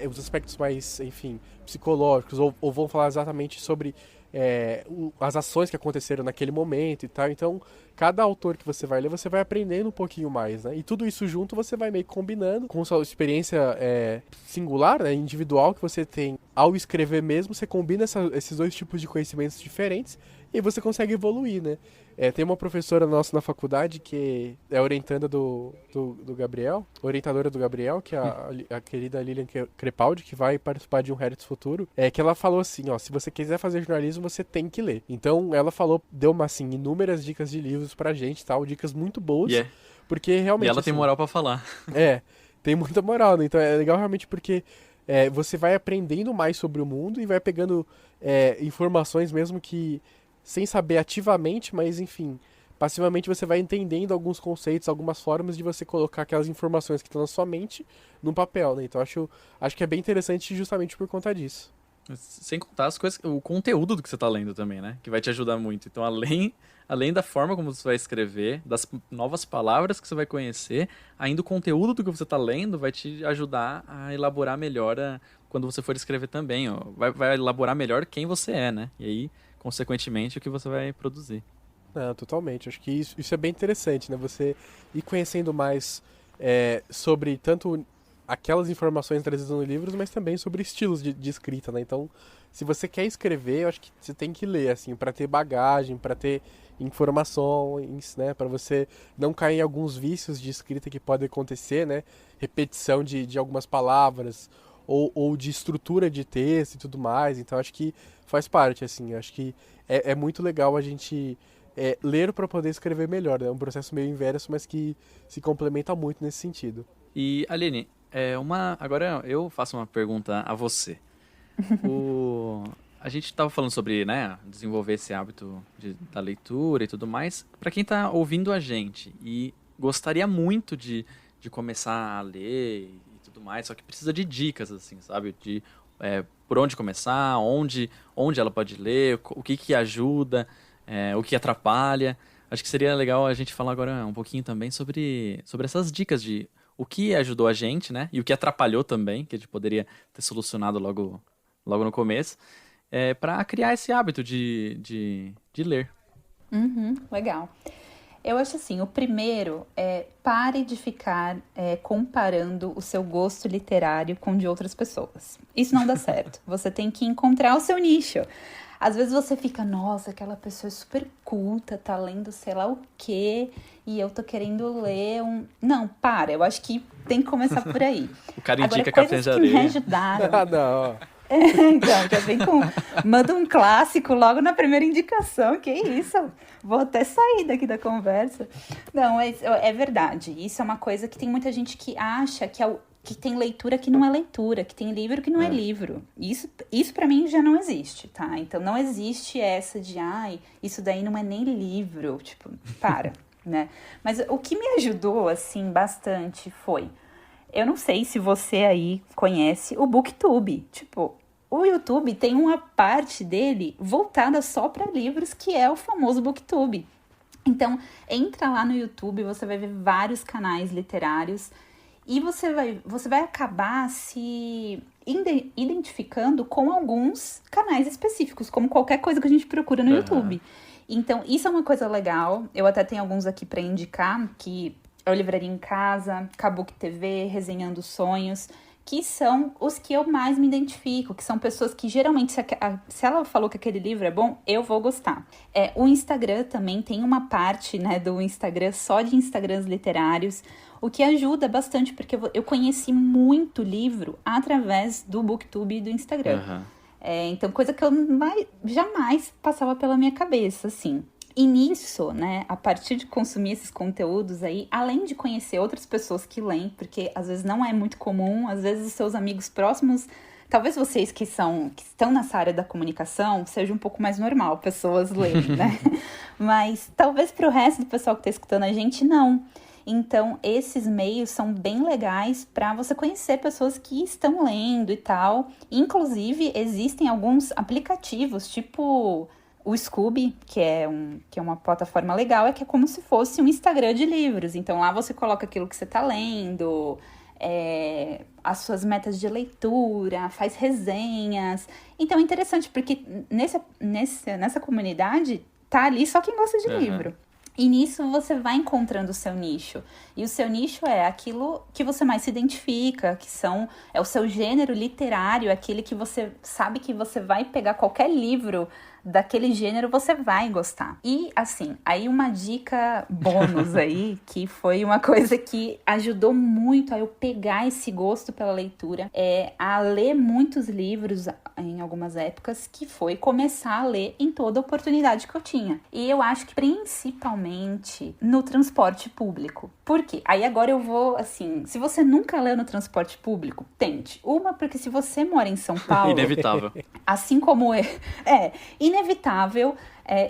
os aspectos mais, enfim, psicológicos, ou vão falar exatamente sobre as ações que aconteceram naquele momento e tal. Então, cada autor que você vai ler, você vai aprendendo um pouquinho mais, né? E tudo isso junto você vai meio que combinando com sua experiência singular, né, individual que você tem ao escrever mesmo. Você combina esses 2 tipos de conhecimentos diferentes e você consegue evoluir, né? Tem uma professora nossa na faculdade que é orientanda do Gabriel, orientadora do Gabriel, que é a querida Lilian Crepaldi, que vai participar de um Hertz Futuro, que ela falou assim, ó, se você quiser fazer jornalismo, você tem que ler. Então, ela deu assim, inúmeras dicas de livros pra gente, tal, dicas muito boas, porque realmente... E ela assim, tem moral pra falar. Tem muita moral, né? Então é legal realmente porque você vai aprendendo mais sobre o mundo e vai pegando informações mesmo que sem saber ativamente, mas enfim, passivamente você vai entendendo alguns conceitos, algumas formas de você colocar aquelas informações que estão na sua mente no papel, né? Então acho que é bem interessante justamente por conta disso. Sem contar as coisas, o conteúdo do que você tá lendo também, né? Que vai te ajudar muito. Então, além da forma como você vai escrever, das novas palavras que você vai conhecer, ainda o conteúdo do que você tá lendo vai te ajudar a elaborar melhor quando você for escrever também. Ó. Vai elaborar melhor quem você é, né? E aí, consequentemente, o que você vai produzir. Não, totalmente. Acho que isso é bem interessante, né? Você ir conhecendo mais sobre tanto aquelas informações trazidas nos livros, mas também sobre estilos de escrita, né? Então, se você quer escrever, eu acho que você tem que ler, assim, para ter bagagem, para ter informações, né? Para você não cair em alguns vícios de escrita que podem acontecer, né? Repetição de algumas palavras ou de estrutura de texto e tudo mais. Então, acho que faz parte, assim. Acho que é muito legal a gente ler para poder escrever melhor, né? É um processo meio inverso, mas que se complementa muito nesse sentido. E, Aline, agora eu faço uma pergunta a você. A gente estava falando sobre, né, desenvolver esse hábito da leitura e tudo mais. Para quem está ouvindo a gente e gostaria muito de começar a ler e tudo mais, só que precisa de dicas, assim, sabe? De por onde começar, onde ela pode ler, o que ajuda, o que atrapalha. Acho que seria legal a gente falar agora um pouquinho também sobre essas dicas de o que ajudou a gente, né? E o que atrapalhou também, que a gente poderia ter solucionado logo no começo. para criar esse hábito de ler. Legal. Eu acho assim, o primeiro é pare de ficar comparando o seu gosto literário com o de outras pessoas. Isso não dá certo. Você tem que encontrar o seu nicho. Às vezes você fica, nossa, aquela pessoa é super culta, tá lendo sei lá o quê, e eu tô querendo ler um... Não, para, eu acho que tem que começar por aí. O cara Agora, indica Capitães de Areia. Me ajudaram. Ah, não. Então, já vem com... Manda um clássico logo na primeira indicação, que isso? Vou até sair daqui da conversa. Não, é verdade. Isso é uma coisa que tem muita gente que acha que tem leitura que não é leitura, que tem livro que não é livro. Isso para mim já não existe, tá? Então não existe essa de, isso daí não é nem livro. Tipo, para, né? Mas o que me ajudou, assim, bastante foi... Eu não sei se você aí conhece o BookTube. Tipo, o YouTube tem uma parte dele voltada só para livros, que é o famoso BookTube. Então, entra lá no YouTube, você vai ver vários canais literários e você vai acabar se identificando com alguns canais específicos, como qualquer coisa que a gente procura no YouTube. Então, isso é uma coisa legal. Eu até tenho alguns aqui para indicar, que é o Livraria em Casa, Kabuki TV, Resenhando Sonhos, que são os que eu mais me identifico, que são pessoas que geralmente, se ela falou que aquele livro é bom, eu vou gostar. O Instagram também tem uma parte, né, do Instagram só de Instagrams literários, o que ajuda bastante, porque eu conheci muito livro através do BookTube e do Instagram. Então, coisa que eu jamais passava pela minha cabeça, assim. E nisso, né, a partir de consumir esses conteúdos aí, além de conhecer outras pessoas que leem, porque às vezes não é muito comum, às vezes os seus amigos próximos, talvez vocês que estão nessa área da comunicação, seja um pouco mais normal pessoas lerem, né? Mas talvez para o resto do pessoal que está escutando a gente, não. Então, esses meios são bem legais para você conhecer pessoas que estão lendo e tal. Inclusive, existem alguns aplicativos, tipo... O Scooby, que é uma plataforma legal, que é como se fosse um Instagram de livros. Então, lá você coloca aquilo que você está lendo, as suas metas de leitura, faz resenhas. Então, é interessante, porque nessa comunidade tá ali só quem gosta de livro. E nisso você vai encontrando o seu nicho. E o seu nicho é aquilo que você mais se identifica, é o seu gênero literário, aquele que você sabe que você vai pegar qualquer livro daquele gênero, você vai gostar. E, assim, aí uma dica bônus aí, que foi uma coisa que ajudou muito a eu pegar esse gosto pela leitura, a ler muitos livros em algumas épocas, que foi começar a ler em toda oportunidade que eu tinha. E eu acho que principalmente no transporte público. Por quê? Aí agora eu vou, assim, se você nunca leu no transporte público, tente. Porque se você mora em São Paulo... Inevitável. Assim como inevitável.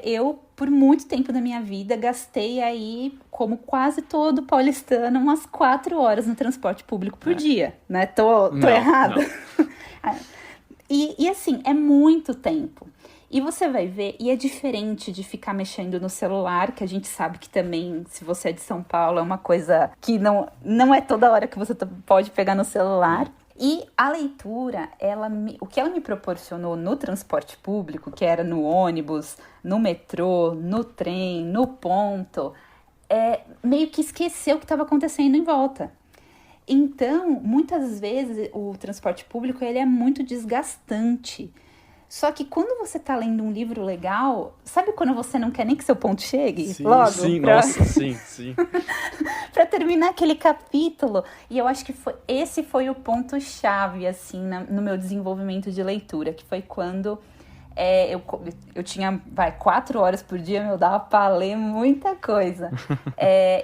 Eu, por muito tempo da minha vida, gastei aí, como quase todo paulistano, umas 4 horas no transporte público por dia, né? Tô errada? Não. E assim, é muito tempo. E você vai ver, e é diferente de ficar mexendo no celular, que a gente sabe que também, se você é de São Paulo, é uma coisa que não é toda hora que você pode pegar no celular. E a leitura, o que ela me proporcionou no transporte público, que era no ônibus, no metrô, no trem, no ponto, meio que esqueceu o que estava acontecendo em volta. Então, muitas vezes, o transporte público ele é muito desgastante. Só que quando você tá lendo um livro legal, sabe quando você não quer nem que seu ponto chegue? Sim, logo? Sim, nossa, sim. Pra terminar aquele capítulo. E eu acho que esse foi o ponto-chave, assim, no meu desenvolvimento de leitura, que foi quando eu tinha, 4 horas por dia, dava pra ler muita coisa.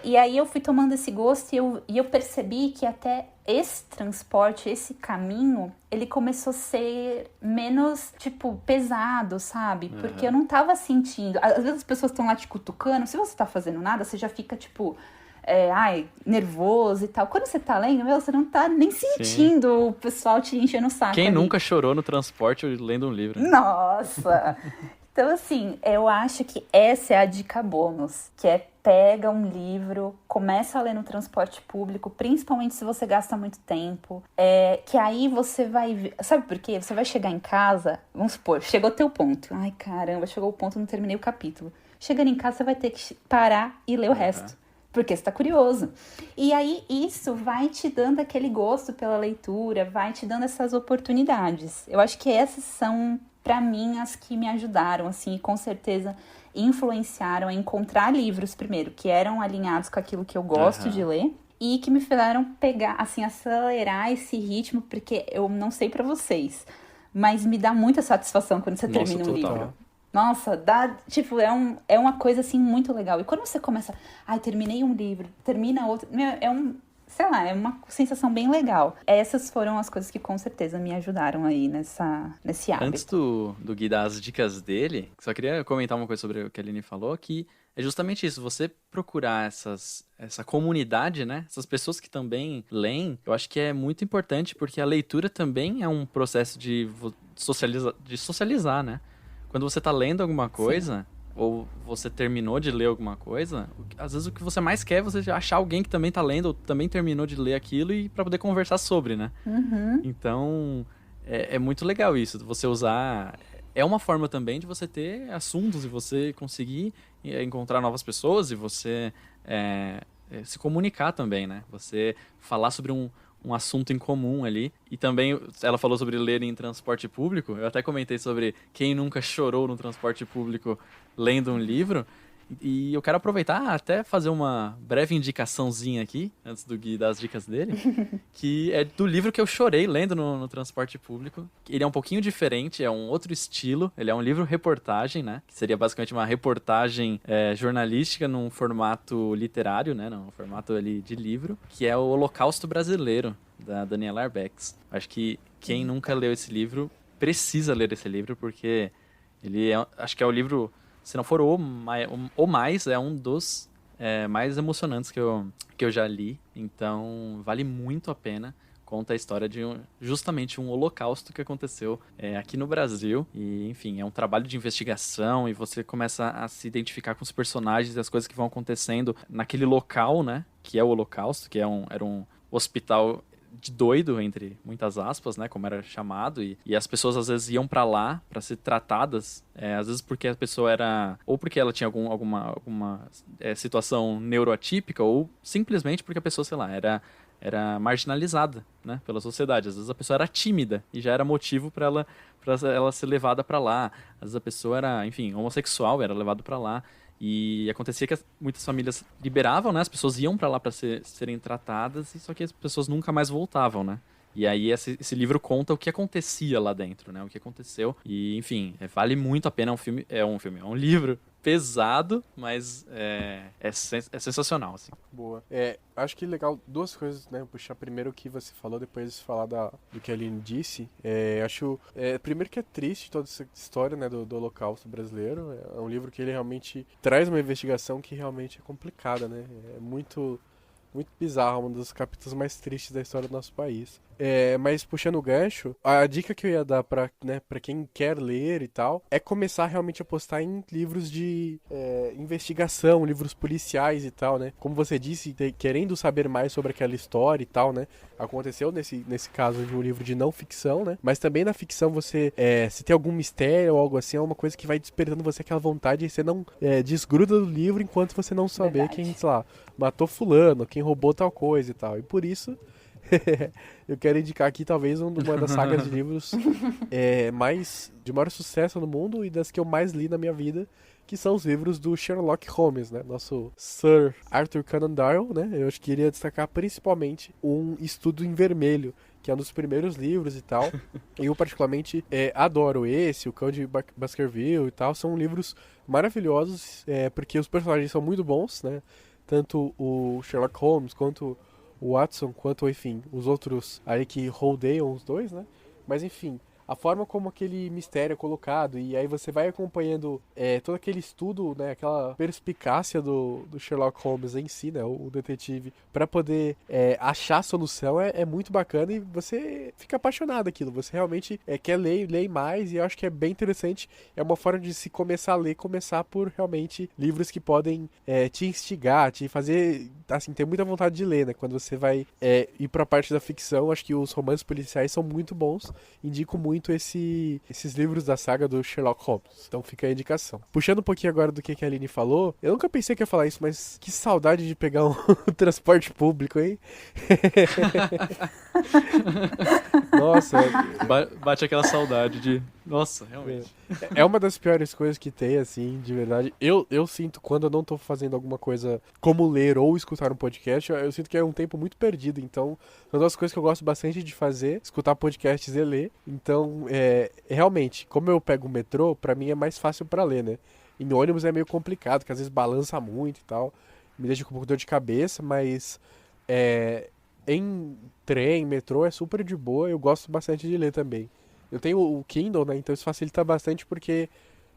E aí eu fui tomando esse gosto e eu percebi que até esse transporte, esse caminho, ele começou a ser menos, pesado, sabe? Porque eu não tava sentindo... Às vezes as pessoas estão lá te cutucando, se você tá fazendo nada, você já fica, nervoso e tal. Quando você tá lendo, você não tá nem sentindo o pessoal te enchendo o saco. Quem ali. nunca chorou no transporte lendo um livro? Nossa! Então, assim, eu acho que essa é a dica bônus, que é pega um livro, começa a ler no transporte público, principalmente se você gasta muito tempo, que aí você vai ver, sabe por quê? Você vai chegar em casa, vamos supor, chegou teu ponto, ai caramba, chegou o ponto, não terminei o capítulo. Chegando em casa, você vai ter que parar e ler o resto, porque você tá curioso. E aí, isso vai te dando aquele gosto pela leitura, vai te dando essas oportunidades. Eu acho que essas são, pra mim, as que me ajudaram, assim, e com certeza influenciaram a encontrar livros, primeiro, que eram alinhados com aquilo que eu gosto de ler, e que me fizeram pegar, assim, acelerar esse ritmo, porque eu não sei pra vocês, mas me dá muita satisfação quando você termina um livro. Nossa, dá, tipo, é uma coisa, assim, muito legal. E quando você começa, terminei um livro, termina outro, sei lá, é uma sensação bem legal. Essas foram as coisas que com certeza me ajudaram aí nesse hábito. Antes do Gui dar as dicas dele, só queria comentar uma coisa sobre o que a Aline falou, que é justamente isso, você procurar essa comunidade, né? Essas pessoas que também leem, eu acho que é muito importante, porque a leitura também é um processo de socializar, né? Quando você tá lendo alguma coisa, ou você terminou de ler alguma coisa, às vezes o que você mais quer é você achar alguém que também tá lendo, ou também terminou de ler aquilo, e pra poder conversar sobre, né? Então, é muito legal isso, você usar... É uma forma também de você ter assuntos e você conseguir encontrar novas pessoas e você se comunicar também, né? Você falar sobre um assunto em comum ali. E também, ela falou sobre ler em transporte público. Eu até comentei sobre quem nunca chorou no transporte público lendo um livro. E eu quero aproveitar até fazer uma breve indicaçãozinha aqui, antes do Gui dar as dicas dele, que é do livro que eu chorei lendo no transporte público. Ele é um pouquinho diferente, é um outro estilo, ele é um livro-reportagem, né? Que seria basicamente uma reportagem jornalística num formato literário, né? Num formato ali de livro, que é o Holocausto Brasileiro, da Daniela Arbex. Acho que quem nunca leu esse livro precisa ler esse livro, porque ele acho que é o livro... Se não for o mais, é um dos mais emocionantes que eu já li. Então, vale muito a pena. Conta a história de justamente um holocausto que aconteceu aqui no Brasil. E, enfim, é um trabalho de investigação e você começa a se identificar com os personagens e as coisas que vão acontecendo naquele local, né? Que é o holocausto, que era um hospital de doido, entre muitas aspas, né, como era chamado, e as pessoas às vezes iam pra lá pra ser tratadas, às vezes porque a pessoa era, ou porque ela tinha alguma situação neuroatípica, ou simplesmente porque a pessoa, sei lá, era marginalizada, né, pela sociedade. Às vezes a pessoa era tímida e já era motivo pra ela ser levada pra lá. Às vezes a pessoa era, enfim, homossexual, era levado pra lá. E acontecia que muitas famílias liberavam, né? As pessoas iam pra lá pra serem tratadas, só que as pessoas nunca mais voltavam, né? E aí esse livro conta o que acontecia lá dentro, né? O que aconteceu. E, enfim, vale muito a pena. É um livro pesado, mas é sensacional, assim. Boa. Acho que legal, duas coisas, né? Vou puxar primeiro o que você falou, depois falar do que a Aline disse. Acho, primeiro que é triste toda essa história, né, do Holocausto brasileiro. É um livro que ele realmente traz uma investigação que realmente é complicada, né? É muito bizarro, um dos capítulos mais tristes da história do nosso país. Mas puxando o gancho, a dica que eu ia dar pra quem quer ler e tal, é começar realmente a apostar em livros de investigação, livros policiais e tal, né? Como você disse, querendo saber mais sobre aquela história e tal, né? Aconteceu nesse caso de um livro de não ficção, né? Mas também na ficção você, se tem algum mistério ou algo assim, é uma coisa que vai despertando você aquela vontade e você não desgruda do livro enquanto você não saber quem, sei lá, matou fulano, quem roubou tal coisa e tal. E por isso... eu quero indicar aqui talvez uma das sagas de livros de maior sucesso no mundo e das que eu mais li na minha vida, que são os livros do Sherlock Holmes, né? Nosso Sir Arthur Conan Doyle, né? Eu acho que queria destacar principalmente um Estudo em Vermelho, que é um dos primeiros livros e tal. Eu particularmente adoro esse, o Conde de Baskerville e tal. São livros maravilhosos, porque os personagens são muito bons, né? Tanto o Sherlock Holmes quanto o Watson, quanto, enfim, os outros aí que rodeiam os dois, né? Mas, enfim, a forma como aquele mistério é colocado, e aí você vai acompanhando todo aquele estudo, né, aquela perspicácia do Sherlock Holmes em si, né, o detetive, para poder achar a solução é muito bacana e você fica apaixonado aquilo, você realmente quer ler mais e eu acho que é bem interessante, é uma forma de se começar a ler, começar por realmente livros que podem te instigar, te fazer, assim, ter muita vontade de ler, né, quando você vai ir pra parte da ficção, acho que os romances policiais são muito bons, indico muito esses livros da saga do Sherlock Holmes. Então fica a indicação. Puxando um pouquinho agora do que a Aline falou, eu nunca pensei que ia falar isso, mas que saudade de pegar um transporte público, hein? Nossa. Bate aquela saudade de... Nossa, realmente. É uma das piores coisas que tem, assim, de verdade. Eu sinto quando eu não tô fazendo alguma coisa como ler ou escutar um podcast, eu sinto que é um tempo muito perdido. Então, são duas coisas que eu gosto bastante de fazer, escutar podcasts e ler. Então, realmente, como eu pego o metrô, pra mim é mais fácil pra ler, né? Em ônibus é meio complicado, porque às vezes balança muito e tal. Me deixa com um pouco de dor de cabeça, mas em trem, metrô é super de boa. Eu gosto bastante de ler também. Eu tenho o Kindle, né? Então isso facilita bastante porque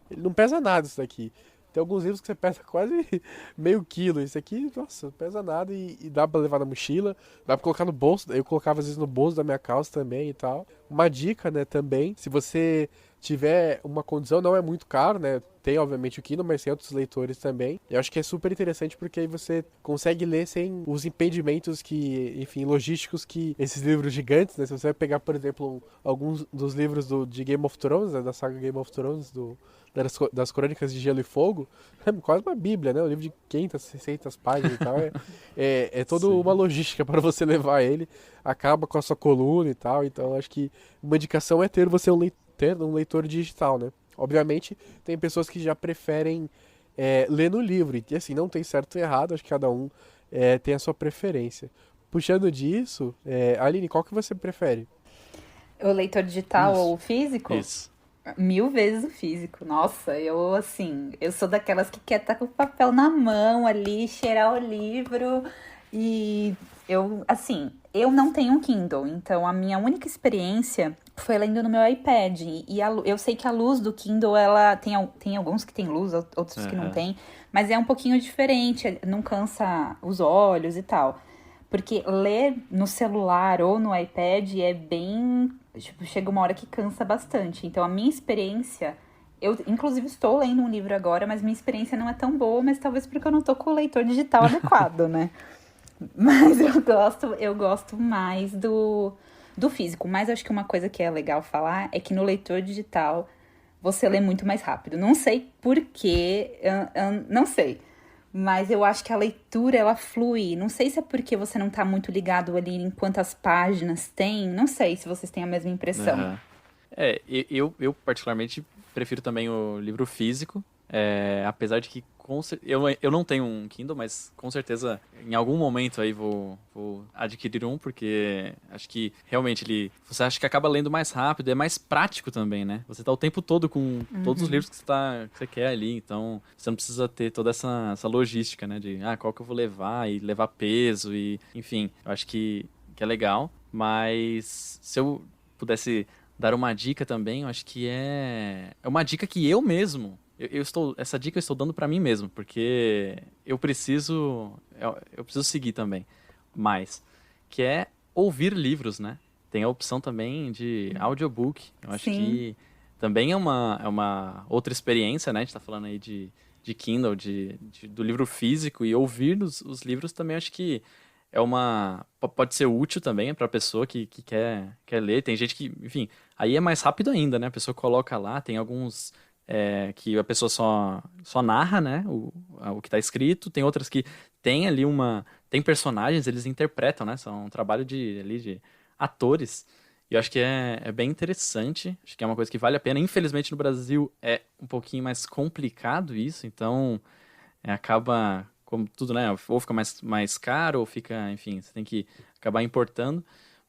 ele não pesa nada isso daqui. Tem alguns livros que você pesa quase meio quilo. Esse aqui, nossa, não pesa nada e dá pra levar na mochila. Dá pra colocar no bolso. Eu colocava às vezes no bolso da minha calça também e tal. Uma dica, né, também. Se você tiver uma condição, não é muito caro, né? Tem, obviamente, o Kindle, mas tem outros leitores também. Eu acho que é super interessante porque aí você consegue ler sem os impedimentos que, enfim, logísticos que esses livros gigantes, né? Se você vai pegar, por exemplo, alguns dos livros de Game of Thrones, né? Da saga Game of Thrones, das Crônicas de Gelo e Fogo, é quase uma bíblia, né? Um livro de 500, 600 páginas e tal. É toda uma logística para você levar ele. Acaba com a sua coluna e tal. Então, acho que uma indicação é ter você ter um leitor digital, né? Obviamente, tem pessoas que já preferem ler no livro. E assim, não tem certo e errado, acho que cada um tem a sua preferência. Puxando disso, Aline, qual que você prefere? O leitor digital ou o físico? Isso. 1000 vezes o físico. Nossa, eu sou daquelas que quer estar com o papel na mão ali, cheirar o livro. E eu não tenho um Kindle, então a minha única experiência foi lendo no meu iPad. E eu sei que a luz do Kindle, ela tem alguns que tem luz, outros que não tem, mas é um pouquinho diferente, não cansa os olhos e tal. Porque ler no celular ou no iPad é bem... Tipo, chega uma hora que cansa bastante. Então, a minha experiência... Eu, inclusive, estou lendo um livro agora, mas minha experiência não é tão boa, mas talvez porque eu não tô com o leitor digital adequado, né? Mas eu gosto mais do físico. Mas acho que uma coisa que é legal falar é que no leitor digital você lê muito mais rápido. Não sei porquê, eu não sei. Mas eu acho que a leitura, ela flui. Não sei se é porque você não tá muito ligado ali em quantas páginas tem. Não sei se vocês têm a mesma impressão. Uhum. Eu particularmente prefiro também o livro físico. Apesar de que eu não tenho um Kindle, mas com certeza em algum momento aí vou adquirir um, porque acho que realmente você acha que acaba lendo mais rápido, é mais prático também, né? Você tá o tempo todo com todos os livros que você quer ali, então você não precisa ter toda essa logística, né? De qual que eu vou levar e levar peso e enfim, eu acho que é legal, mas se eu pudesse dar uma dica também, eu acho que é uma dica que eu mesmo essa dica eu estou dando para mim mesmo, porque eu preciso seguir também, mas que é ouvir livros, né? Tem a opção também de audiobook. Eu acho que também é uma outra experiência, né? A gente tá falando aí de Kindle, do livro físico, e ouvir os livros também acho que pode ser útil também para a pessoa que quer ler. Tem gente que, enfim, aí é mais rápido ainda, né? A pessoa coloca lá, tem alguns que a pessoa só narra, né, o que está escrito. Tem outras que tem ali tem personagens, eles interpretam, né, são um trabalho de atores. E eu acho que é bem interessante, acho que é uma coisa que vale a pena. Infelizmente no Brasil é um pouquinho mais complicado isso, então acaba, como tudo, né, ou fica mais caro, ou fica, enfim, você tem que acabar importando,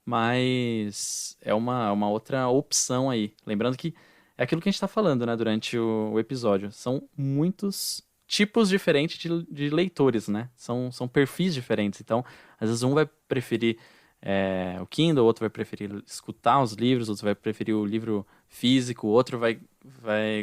mas é uma outra opção aí. Lembrando que é aquilo que a gente está falando, né, durante o episódio. São muitos tipos diferentes de leitores, né? São perfis diferentes. Então, às vezes um vai preferir o Kindle, outro vai preferir escutar os livros, outro vai preferir o livro físico, outro vai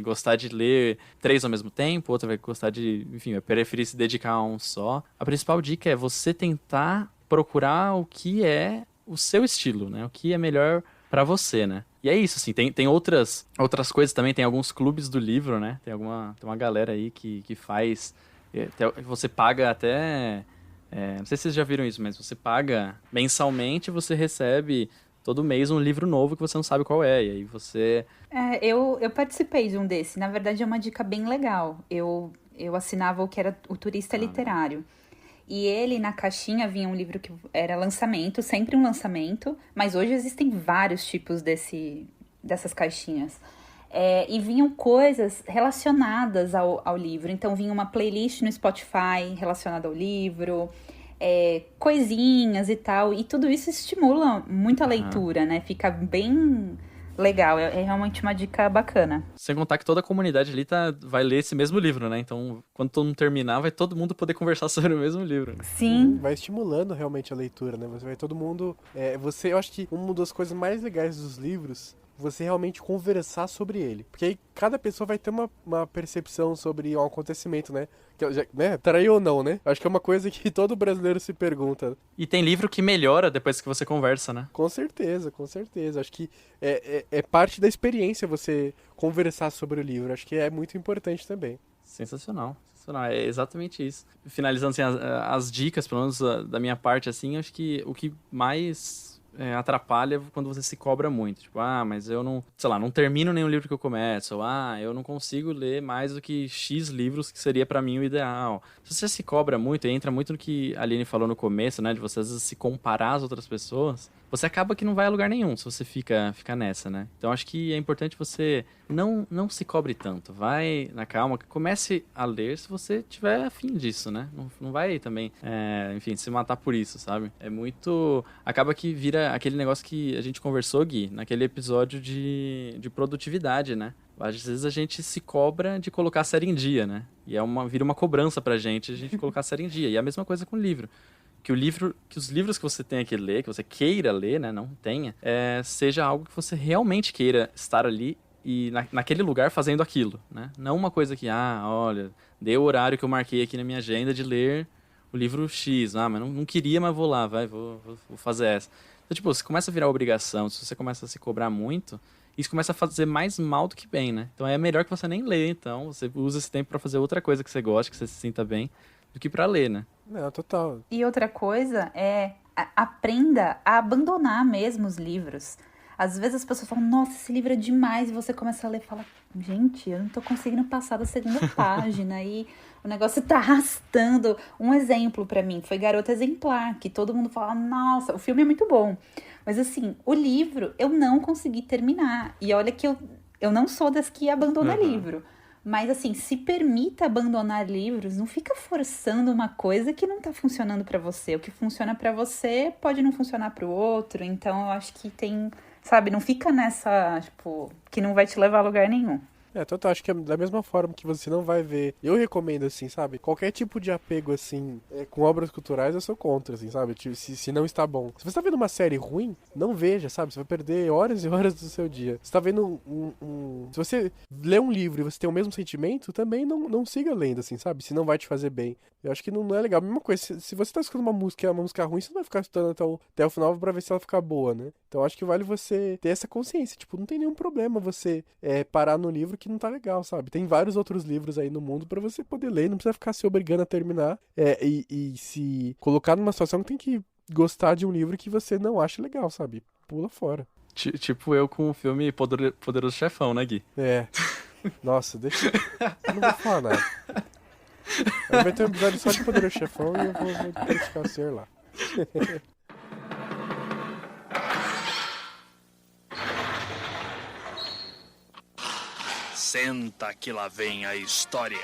gostar de ler 3 ao mesmo tempo, outro vai gostar de, enfim, vai preferir se dedicar a um só. A principal dica é você tentar procurar o que é o seu estilo, né? O que é melhor pra você, né? E é isso, assim, tem outras coisas também, tem alguns clubes do livro, né? Tem uma galera aí que faz... Você paga até... não sei se vocês já viram isso, mas você paga mensalmente, você recebe todo mês um livro novo que você não sabe qual é. E aí você... Eu participei de um desse. Na verdade, é uma dica bem legal. Eu assinava o que era o Turista Literário. E ele, na caixinha, vinha um livro que era lançamento, sempre um lançamento. Mas hoje existem vários tipos dessas caixinhas. E vinham coisas relacionadas ao livro. Então, vinha uma playlist no Spotify relacionada ao livro, coisinhas e tal. E tudo isso estimula muito a leitura, né? Fica bem legal. É realmente uma dica bacana. Sem contar que toda a comunidade ali vai ler esse mesmo livro, né? Então, quando todo mundo terminar, vai todo mundo poder conversar sobre o mesmo livro. Sim. Vai estimulando realmente a leitura, né? Você vai todo mundo... eu acho que uma das coisas mais legais dos livros... você realmente conversar sobre ele. Porque aí cada pessoa vai ter uma percepção sobre um acontecimento, né? Né? Traiu ou não, né? Acho que é uma coisa que todo brasileiro se pergunta. E tem livro que melhora depois que você conversa, né? Com certeza, com certeza. Acho que é parte da experiência você conversar sobre o livro. Acho que é muito importante também. Sensacional. É exatamente isso. Finalizando assim, as dicas, pelo menos da minha parte, assim, acho que o que mais... atrapalha quando você se cobra muito. Tipo, mas eu não, sei lá, não termino nenhum livro que eu começo. Ou, eu não consigo ler mais do que X livros que seria pra mim o ideal. Se você se cobra muito, e entra muito no que a Aline falou no começo, né? De você às vezes se comparar às outras pessoas, você acaba que não vai a lugar nenhum se você fica nessa, né? Então acho que é importante você não se cobre tanto. Vai na calma, comece a ler se você tiver afim disso, né? Não vai também, enfim, se matar por isso, sabe? É muito... Acaba que vira aquele negócio que a gente conversou, Gui, naquele episódio de produtividade, né? Às vezes a gente se cobra de colocar a série em dia, né? E vira uma cobrança pra gente a gente colocar a série em dia. E é a mesma coisa com o livro. Que os livros que você tenha que ler, que você queira ler, né? Não tenha, seja algo que você realmente queira estar ali e naquele lugar fazendo aquilo, né? Não uma coisa que, olha, dei o horário que eu marquei aqui na minha agenda de ler o livro X. Mas não queria, mas vou lá, vou fazer essa. Então, tipo, você começa a virar obrigação, se você começa a se cobrar muito, isso começa a fazer mais mal do que bem, né? Então é melhor que você nem lê, então. Você usa esse tempo pra fazer outra coisa que você gosta, que você se sinta bem, do que pra ler, né? Não, total. E outra coisa aprenda a abandonar mesmo os livros. Às vezes as pessoas falam, nossa, esse livro é demais, e você começa a ler e fala, gente, eu não tô conseguindo passar da segunda página, e o negócio tá arrastando. Um exemplo pra mim foi Garota Exemplar, que todo mundo fala, nossa, o filme é muito bom. Mas assim, o livro eu não consegui terminar. E olha que eu não sou das que abandona livro. Mas assim, se permita abandonar livros, não fica forçando uma coisa que não tá funcionando pra você. O que funciona pra você pode não funcionar pro outro. Então eu acho que tem, sabe, não fica nessa, tipo, que não vai te levar a lugar nenhum. Total, acho que é da mesma forma que você não vai ver. Eu recomendo, assim, sabe? Qualquer tipo de apego, assim, com obras culturais, eu sou contra, assim, sabe? Se não está bom. Se você tá vendo uma série ruim, não veja, sabe? Você vai perder horas e horas do seu dia. Se tá vendo Se você lê um livro e você tem o mesmo sentimento, também não siga lendo, assim, sabe? Se não vai te fazer bem. Eu acho que não é legal. A mesma coisa, se você tá escutando uma música ruim, você não vai ficar escutando até o final pra ver se ela ficar boa, né? Então acho que vale você ter essa consciência. Tipo, não tem nenhum problema você parar no livro que não tá legal, sabe? Tem vários outros livros aí no mundo pra você poder ler, não precisa ficar se obrigando a terminar e se colocar numa situação que tem que gostar de um livro que você não acha legal, sabe? Pula fora. Tipo eu com o filme Poderoso Chefão, né, Gui? Nossa, deixa... Eu não vou falar nada. Aí vai ter um episódio só de Poderoso Chefão e eu vou criticar o senhor lá. Senta que lá vem a história.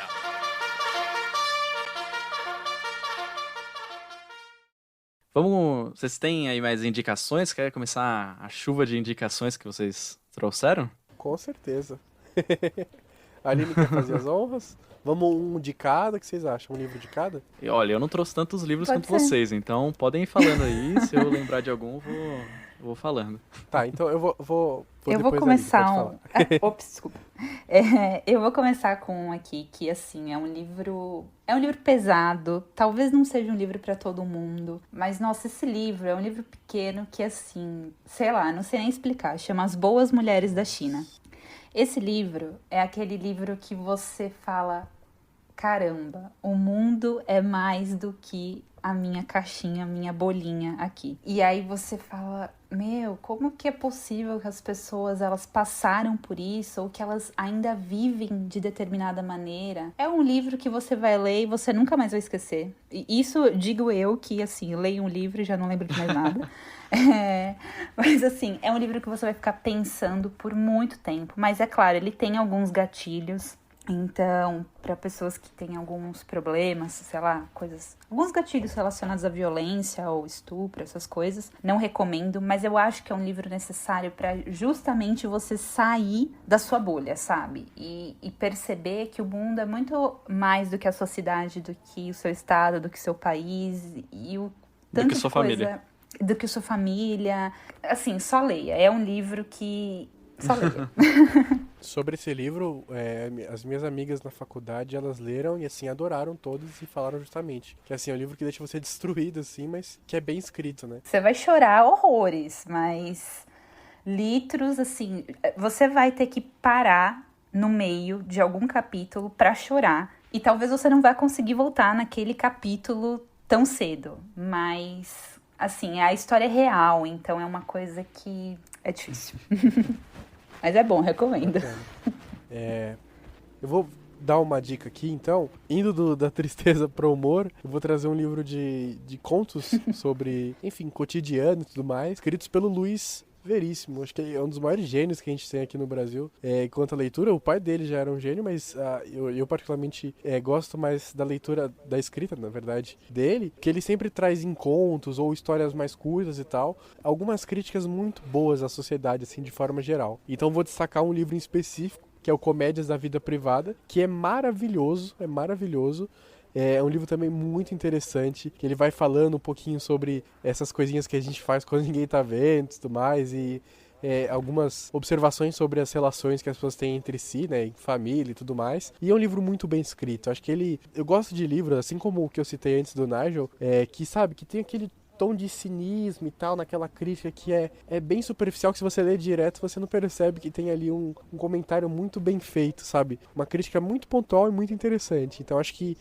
Vocês têm aí mais indicações? Quer começar a chuva de indicações que vocês trouxeram? Com certeza. A Aline quer fazer as honras? Vamos um de cada, o que vocês acham? Um livro de cada? E, olha, eu não trouxe tantos livros Pode quanto ser. vocês, então podem ir falando aí. Se eu lembrar de algum, eu vou falando. Tá, então eu vou Eu vou depois da Aline, começar pode um. falar. Ops, desculpa. Eu vou começar com um aqui que, assim, é um livro. É um livro pesado. Talvez não seja um livro para todo mundo. Mas, nossa, esse livro é um livro pequeno que, assim, sei lá, não sei nem explicar. Chama As Boas Mulheres da China. Esse livro é aquele livro que você fala: caramba, o mundo é mais do que a minha caixinha, a minha bolinha aqui. E aí você fala, meu, como que é possível que as pessoas, elas passaram por isso ou que elas ainda vivem de determinada maneira? É um livro que você vai ler e você nunca mais vai esquecer. E isso digo eu que, assim, leio um livro e já não lembro de mais nada. Mas assim, é um livro que você vai ficar pensando por muito tempo. Mas é claro, ele tem alguns gatilhos. Então, para pessoas que têm alguns problemas, sei lá, alguns gatilhos relacionados à violência ou estupro, essas coisas, não recomendo, mas eu acho que é um livro necessário para justamente você sair da sua bolha, sabe? E perceber que o mundo é muito mais do que a sua cidade, do que o seu estado, do que o seu país e o tanto que sua família. do que sua família. Assim, só leia. É um livro que só leia. Sobre esse livro, as minhas amigas na faculdade, elas leram e, assim, adoraram todos e falaram justamente que, assim, é um livro que deixa você destruído, assim, mas que é bem escrito, né? Você vai chorar horrores, mas litros, assim, você vai ter que parar no meio de algum capítulo pra chorar. E talvez você não vá conseguir voltar naquele capítulo tão cedo, mas, assim, a história é real, então é uma coisa que é difícil. Mas é bom, recomendo. Eu vou dar uma dica aqui, então. Indo da tristeza pro humor, eu vou trazer um livro de contos sobre, enfim, cotidiano e tudo mais, escritos pelo Luiz Veríssimo. Acho que é um dos maiores gênios que a gente tem aqui no Brasil. Quanto à leitura, o pai dele já era um gênio, mas eu particularmente gosto mais da leitura, da escrita, na verdade, dele, que ele sempre traz em contos ou histórias mais curtas e tal, algumas críticas muito boas à sociedade, assim, de forma geral. Então vou destacar um livro em específico, que é o Comédias da Vida Privada, que é maravilhoso, É um livro também muito interessante, que ele vai falando um pouquinho sobre essas coisinhas que a gente faz quando ninguém tá vendo e tudo mais, e algumas observações sobre as relações que as pessoas têm entre si, né, em família e tudo mais. E é um livro muito bem escrito. Acho que eu gosto de livros, assim como o que eu citei antes do Nigel, que sabe, que tem aquele tom de cinismo e tal, naquela crítica que é bem superficial, que se você lê direto, você não percebe que tem ali um comentário muito bem feito, sabe? Uma crítica muito pontual e muito interessante. Então acho que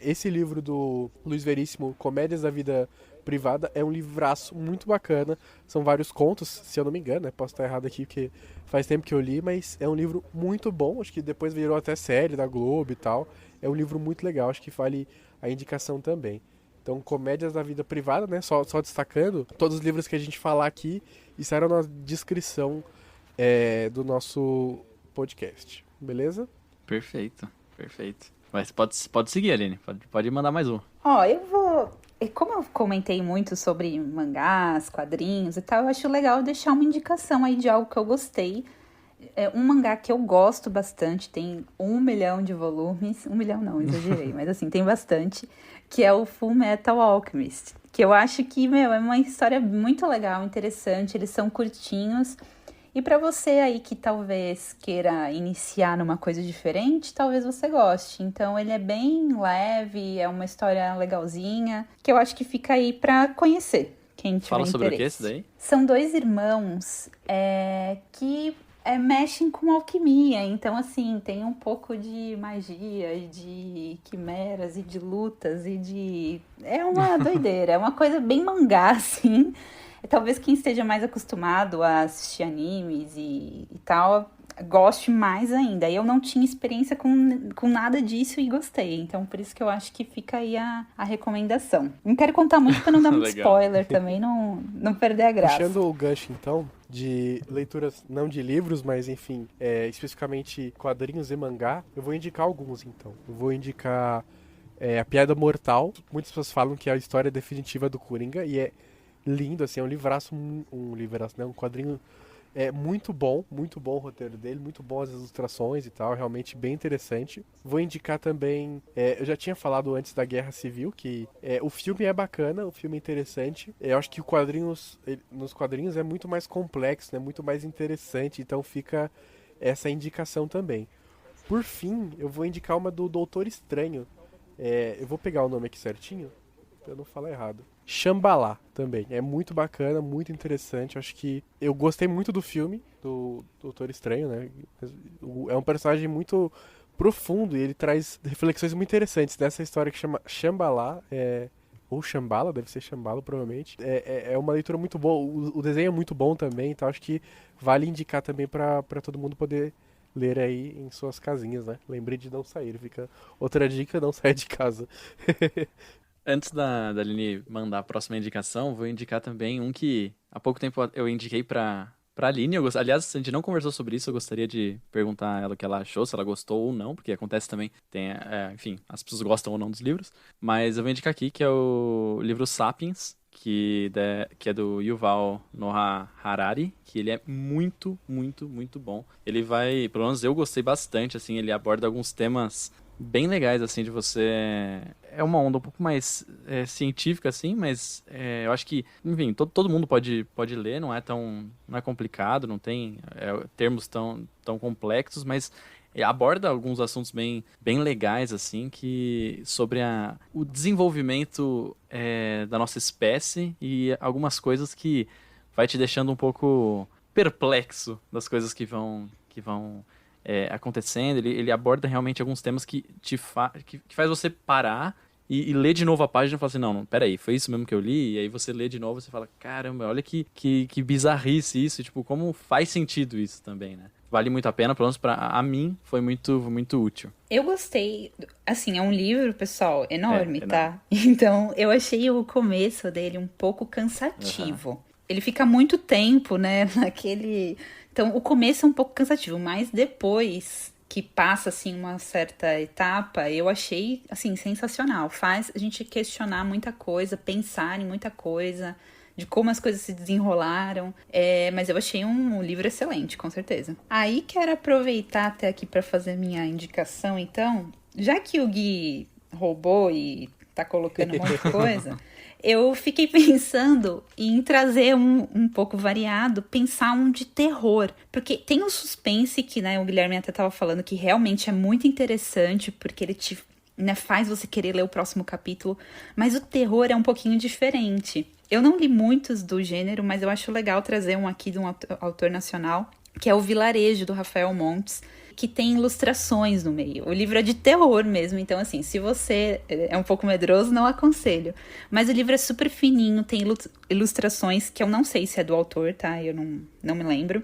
esse livro do Luiz Veríssimo, Comédias da Vida Privada, é um livraço muito bacana. São vários contos, se eu não me engano, né? Posso estar errado aqui porque faz tempo que eu li, mas é um livro muito bom. Acho que depois virou até série da Globo e tal. É um livro muito legal, acho que vale a indicação também. Então, Comédias da Vida Privada, né? Só destacando, todos os livros que a gente falar aqui estarão na descrição do nosso podcast. Beleza? Perfeito. Mas pode seguir, Aline. Pode mandar mais um. Eu vou... Como eu comentei muito sobre mangás, quadrinhos e tal, eu acho legal deixar uma indicação aí de algo que eu gostei. Um mangá que eu gosto bastante, tem 1 milhão de volumes. 1 milhão não, exagerei, mas assim, tem bastante. Que é o Full Metal Alchemist. Que eu acho que, é uma história muito legal, interessante. Eles são curtinhos. E pra você aí que talvez queira iniciar numa coisa diferente, talvez você goste. Então ele é bem leve, é uma história legalzinha, que eu acho que fica aí pra conhecer, quem tiver Fala interesse. sobre o que esse daí? São 2 irmãos que mexem com alquimia. Então, assim, tem um pouco de magia e de quimeras e de lutas e de... É uma doideira, é uma coisa bem mangá, assim. Talvez quem esteja mais acostumado a assistir animes e tal, goste mais ainda. Eu não tinha experiência com nada disso e gostei. Então, por isso que eu acho que fica aí a recomendação. Não quero contar muito para não dar muito spoiler também, não perder a graça. Puxando o gancho, então, de leituras, não de livros, mas, enfim, especificamente quadrinhos e mangá, eu vou indicar alguns, então. Eu vou indicar A Piada Mortal. Muitas pessoas falam que é a história definitiva do Coringa, e é lindo, assim, é um livraço, né, um quadrinho É muito bom o roteiro dele, muito bom as ilustrações e tal, realmente bem interessante. Vou indicar também, eu já tinha falado antes da Guerra Civil, que o filme é bacana, o filme é interessante. Eu acho que nos quadrinhos é muito mais complexo, né, muito mais interessante, então fica essa indicação também. Por fim, eu vou indicar uma do Doutor Estranho. Eu vou pegar o nome aqui certinho, pra eu não falar errado. Shambhala também. É muito bacana, muito interessante. Acho que eu gostei muito do filme, do Doutor Estranho, né? É um personagem muito profundo e ele traz reflexões muito interessantes dessa história que chama Shambhala. Ou Shambhala, deve ser Shambhala, provavelmente. É uma leitura muito boa. O desenho é muito bom também, então acho que vale indicar também pra todo mundo poder ler aí em suas casinhas, né? Lembre de não sair. Fica outra dica, não saia de casa. Antes da Aline mandar a próxima indicação, vou indicar também um que há pouco tempo eu indiquei pra Aline. Aliás, a gente não conversou sobre isso, eu gostaria de perguntar a ela o que ela achou, se ela gostou ou não, porque acontece também, enfim, as pessoas gostam ou não dos livros. Mas eu vou indicar aqui que é o livro Sapiens, que é do Yuval Noah Harari, que ele é muito, muito, muito bom. Ele vai, pelo menos eu gostei bastante, assim, ele aborda alguns temas bem legais, assim, de você... É uma onda um pouco mais científica, assim, mas eu acho que, enfim, todo mundo pode ler, não é complicado, não tem termos tão complexos, mas aborda alguns assuntos bem legais, assim, sobre o desenvolvimento da nossa espécie e algumas coisas que vai te deixando um pouco perplexo das coisas que vão acontecendo. Ele aborda realmente alguns temas que que faz você parar e ler de novo a página e falar assim, não, peraí, foi isso mesmo que eu li? E aí você lê de novo e você fala, caramba, olha que bizarrice isso, e, tipo, como faz sentido isso também, né? Vale muito a pena, pelo menos a mim, foi muito, muito útil. Eu gostei, assim, é um livro, pessoal, enorme, enorme. tá? Então, eu achei o começo dele um pouco cansativo. Uhum. Ele fica muito tempo, né, naquele... Então, o começo é um pouco cansativo, mas depois que passa, assim, uma certa etapa, eu achei, assim, sensacional. Faz a gente questionar muita coisa, pensar em muita coisa, de como as coisas se desenrolaram, mas eu achei um livro excelente, com certeza. Aí quero aproveitar até aqui para fazer minha indicação, então, já que o Gui roubou e tá colocando um monte de coisa, eu fiquei pensando em trazer um pouco variado, pensar um de terror, porque tem o suspense que, né, o Guilherme até tava falando que realmente é muito interessante, porque ele te, né, faz você querer ler o próximo capítulo, mas o terror é um pouquinho diferente. Eu não li muitos do gênero, mas eu acho legal trazer um aqui de um autor nacional, que é o Vilarejo, do Rafael Montes, que tem ilustrações no meio. O livro é de terror mesmo, então assim, se você é um pouco medroso, não aconselho. Mas o livro é super fininho, tem ilustrações que eu não sei se é do autor, tá? Eu não me lembro.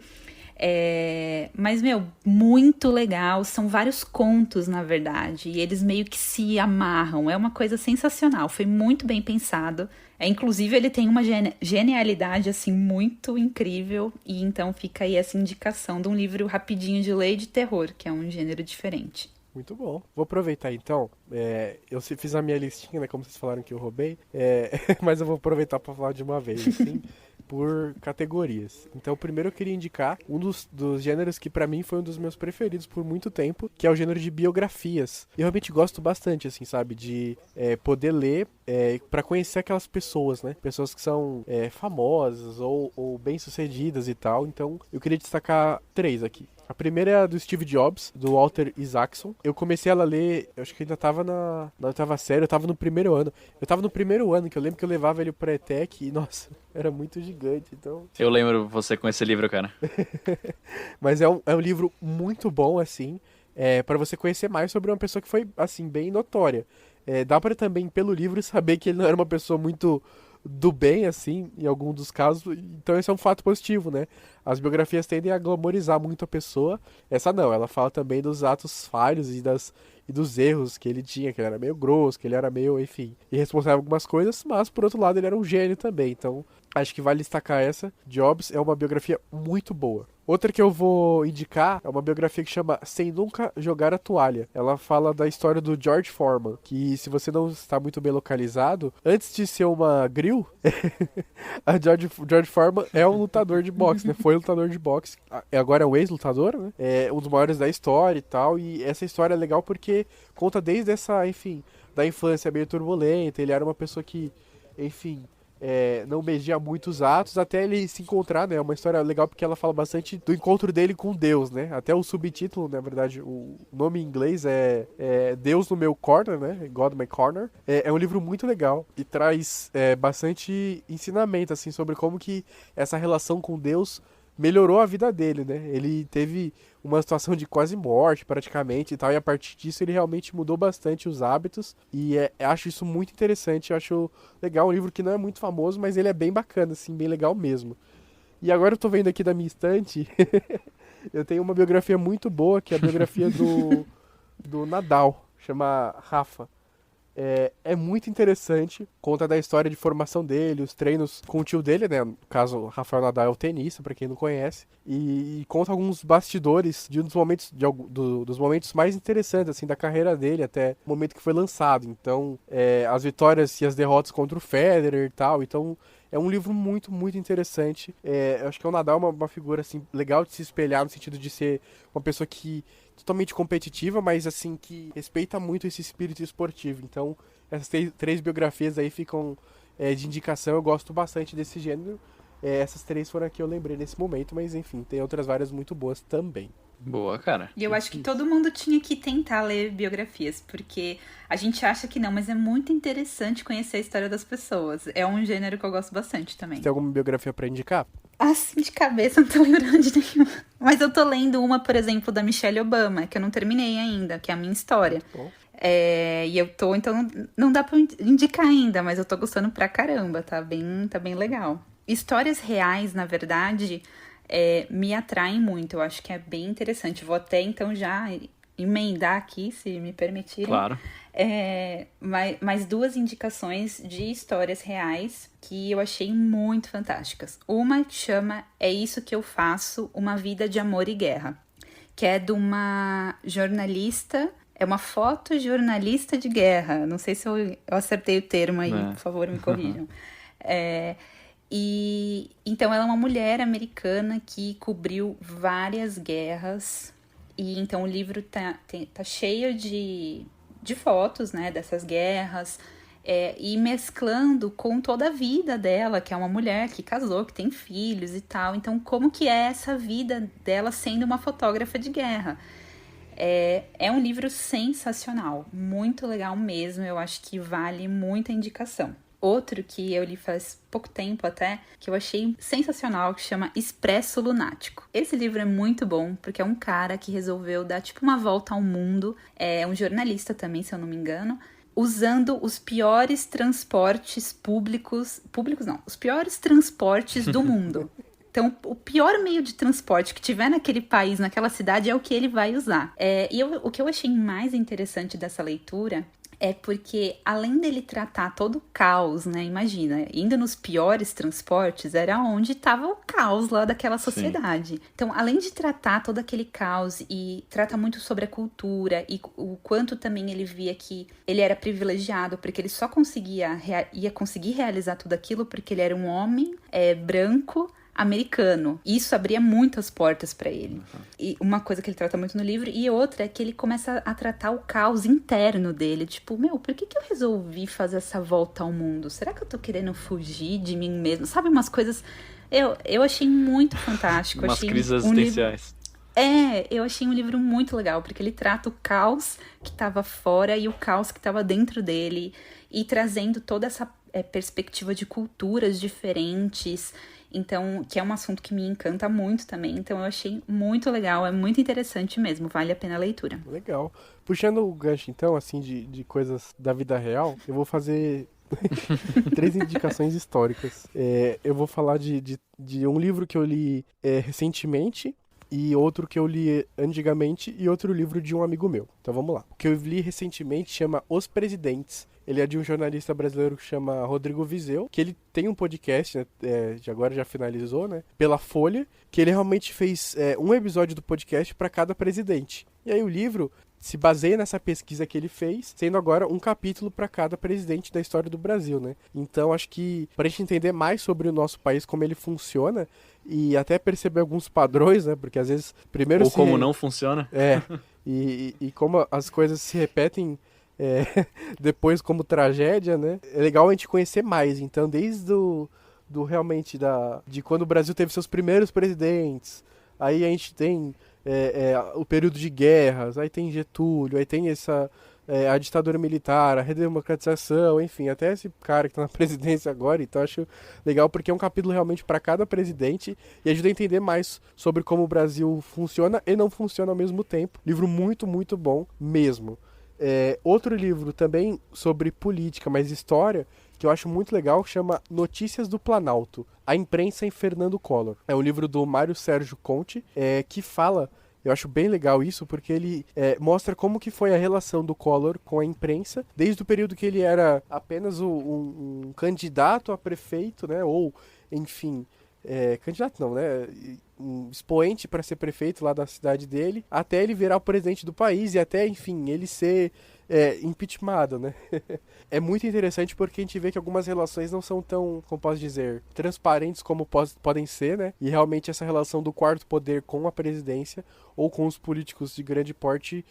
Mas, muito legal. São vários contos, na verdade, e eles meio que se amarram. É uma coisa sensacional, foi muito bem pensado. Inclusive, ele tem uma genialidade, assim, muito incrível. E então fica aí essa indicação de um livro rapidinho de ler de terror, que é um gênero diferente. Muito bom. Vou aproveitar então. Eu fiz a minha listinha, né? Como vocês falaram que eu roubei. Mas eu vou aproveitar para falar de uma vez, assim, por categorias. Então, primeiro eu queria indicar um dos gêneros que para mim foi um dos meus preferidos por muito tempo, que é o gênero de biografias. Eu realmente gosto bastante, assim, sabe? De poder ler para conhecer aquelas pessoas, né? Pessoas que são famosas ou bem-sucedidas e tal. Então, eu queria destacar 3 aqui. A primeira é a do Steve Jobs, do Walter Isaacson. Eu comecei ela a ler, eu acho que ainda tava na oitava série, eu tava no primeiro ano. Eu tava no primeiro ano, que eu lembro que eu levava ele pro ETEC e, nossa, era muito gigante, então... Eu lembro você com esse livro, cara. Mas é um livro muito bom, assim, para você conhecer mais sobre uma pessoa que foi, assim, bem notória. Dá pra também, pelo livro, saber que ele não era uma pessoa muito do bem, assim, em algum dos casos. Então esse é um fato positivo, né? As biografias tendem a glamorizar muito a pessoa. Essa não, ela fala também dos atos falhos e dos erros que ele tinha, que ele era meio grosso, que ele era meio, enfim, irresponsável em algumas coisas, mas por outro lado ele era um gênio também. Então Acho que vale destacar essa. Jobs é uma biografia muito boa. Outra que eu vou indicar é uma biografia que chama Sem Nunca Jogar a Toalha. Ela fala da história do George Foreman, que se você não está muito bem localizado, antes de ser uma grill, a George Foreman é um lutador de boxe, né? Foi lutador de boxe, agora é um ex-lutador, né? É um dos maiores da história e tal, e essa história é legal porque conta desde essa, enfim, da infância meio turbulenta, ele era uma pessoa que, enfim... não media muitos atos até ele se encontrar, né? É uma história legal porque ela fala bastante do encontro dele com Deus, né? Até o subtítulo, na verdade, o nome em inglês é Deus no meu corner, né? God my corner. É um livro muito legal e traz bastante ensinamento, assim, sobre como que essa relação com Deus melhorou a vida dele, né? Ele teve uma situação de quase morte, praticamente, e tal, e a partir disso ele realmente mudou bastante os hábitos, e acho isso muito interessante, eu acho legal, um livro que não é muito famoso, mas ele é bem bacana, assim, bem legal mesmo. E agora eu tô vendo aqui da minha estante, eu tenho uma biografia muito boa, que é a biografia do Nadal, chama Rafa. É muito interessante, conta da história de formação dele, os treinos com o tio dele, né? No caso, Rafael Nadal é o tenista, pra quem não conhece, e conta alguns bastidores de um dos momentos, dos momentos mais interessantes, assim, da carreira dele, até o momento que foi lançado. Então, as vitórias e as derrotas contra o Federer e tal, então... É um livro muito, muito interessante. Eu acho que o Nadal é uma figura assim, legal de se espelhar, no sentido de ser uma pessoa que totalmente competitiva, mas assim, que respeita muito esse espírito esportivo. Então, essas três biografias aí ficam de indicação. Eu gosto bastante desse gênero. Essas três foram as que eu lembrei nesse momento, mas enfim, tem outras várias muito boas também. Boa, cara. E eu acho que todo mundo tinha que tentar ler biografias, porque a gente acha que não, mas é muito interessante conhecer a história das pessoas. É um gênero que eu gosto bastante também. Tem alguma biografia pra indicar? Assim, de cabeça, não tô lembrando de nenhuma. Mas eu tô lendo uma, por exemplo, da Michelle Obama, que eu não terminei ainda, que é a minha história. Bom. E eu tô, então, não dá pra indicar ainda, mas eu tô gostando pra caramba, tá bem legal. Histórias reais, na verdade... me atraem muito, eu acho que é bem interessante. Vou até então já emendar aqui, se me permitirem. Claro. Mais duas indicações de histórias reais que eu achei muito fantásticas. Uma chama É Isso Que Eu Faço, Uma Vida de Amor e Guerra, que é de uma jornalista, é uma fotojornalista de guerra. Não sei se eu acertei o termo aí, por favor, me corrijam. E então ela é uma mulher americana que cobriu várias guerras, e então o livro tá cheio de fotos, né, dessas guerras, e mesclando com toda a vida dela, que é uma mulher que casou, que tem filhos e tal. Então como que é essa vida dela sendo uma fotógrafa de guerra? É um livro sensacional, muito legal mesmo, eu acho que vale muita indicação. Outro que eu li faz pouco tempo até, que eu achei sensacional, que chama Expresso Lunático. Esse livro é muito bom, porque é um cara que resolveu dar tipo uma volta ao mundo, é um jornalista também, se eu não me engano, usando os piores transportes públicos não, os piores transportes do mundo. Então, o pior meio de transporte que tiver naquele país, naquela cidade, é o que ele vai usar. O que eu achei mais interessante dessa leitura é porque, além dele tratar todo o caos, né? Imagina, indo nos piores transportes, era onde estava o caos lá daquela sociedade. Sim. Então, além de tratar todo aquele caos, e trata muito sobre a cultura, e o quanto também ele via que ele era privilegiado, porque ele só ia conseguir realizar tudo aquilo porque ele era um homem branco, americano. E isso abria muitas portas para ele. E uma coisa que ele trata muito no livro, e outra é que ele começa a tratar o caos interno dele. Tipo, por que eu resolvi fazer essa volta ao mundo? Será que eu tô querendo fugir de mim mesmo? Sabe, umas coisas... Eu achei muito fantástico. Umas crises existenciais. Eu achei um livro muito legal, porque ele trata o caos que estava fora e o caos que estava dentro dele, e trazendo toda essa perspectiva de culturas diferentes. Então, que é um assunto que me encanta muito também. Então, eu achei muito legal, é muito interessante mesmo, vale a pena a leitura. Legal. Puxando o gancho, então, assim, de coisas da vida real, eu vou fazer 3 indicações históricas. Eu vou falar de um livro que eu li recentemente, e outro que eu li antigamente, e outro livro de um amigo meu. Então, vamos lá. O que eu li recentemente chama Os Presidentes. Ele é de um jornalista brasileiro que chama Rodrigo Vizeu, que ele tem um podcast, né, agora já finalizou, né, pela Folha, que ele realmente fez um episódio do podcast para cada presidente. E aí o livro se baseia nessa pesquisa que ele fez, sendo agora um capítulo para cada presidente da história do Brasil, né? Então acho que para a gente entender mais sobre o nosso país, como ele funciona, e até perceber alguns padrões, né? Porque às vezes primeiro Ou como não funciona. E como as coisas se repetem depois como tragédia, né? É legal a gente conhecer mais. Então desde do realmente de quando o Brasil teve seus primeiros presidentes, aí a gente tem o período de guerras, aí tem Getúlio, aí tem a ditadura militar, a redemocratização, enfim, até esse cara que tá na presidência agora. Então acho legal porque é um capítulo realmente para cada presidente e ajuda a entender mais sobre como o Brasil funciona e não funciona ao mesmo tempo. Livro muito, muito bom mesmo. Outro livro também sobre política, mas história, que eu acho muito legal, chama Notícias do Planalto, a imprensa em Fernando Collor. É um livro do Mário Sérgio Conte, que fala, eu acho bem legal isso, porque ele mostra como que foi a relação do Collor com a imprensa, desde o período que ele era apenas um candidato a prefeito, né, ou, enfim, candidato não, né, um expoente para ser prefeito lá da cidade dele, até ele virar o presidente do país e até, enfim, ele ser impeachmentado, né? É muito interessante porque a gente vê que algumas relações não são tão, como posso dizer, transparentes como podem ser, né? E realmente essa relação do quarto poder com a presidência ou com os políticos de grande porte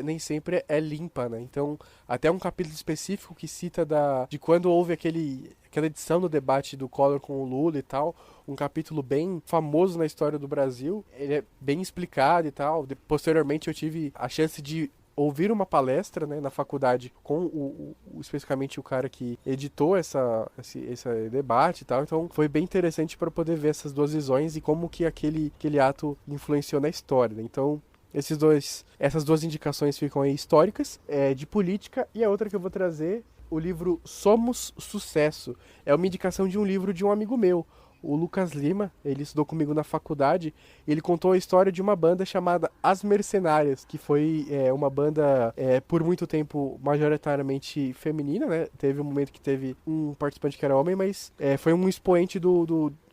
nem sempre é limpa, né? Então, até um capítulo específico que cita de quando houve aquela edição do debate do Collor com o Lula e tal, um capítulo bem famoso na história do Brasil, ele é bem explicado e tal. Posteriormente eu tive a chance de ouvir uma palestra, né, na faculdade com especificamente o cara que editou esse debate e tal. Então foi bem interessante para poder ver essas duas visões e como que aquele ato influenciou na história, né? Então essas duas indicações ficam aí históricas, de política. E a outra que eu vou trazer, o livro Somos Sucesso. É uma indicação de um livro de um amigo meu, o Lucas Lima. Ele estudou comigo na faculdade. Ele contou a história de uma banda chamada As Mercenárias, que foi uma banda por muito tempo majoritariamente feminina, né? Teve um momento que teve um participante que era homem, mas foi um expoente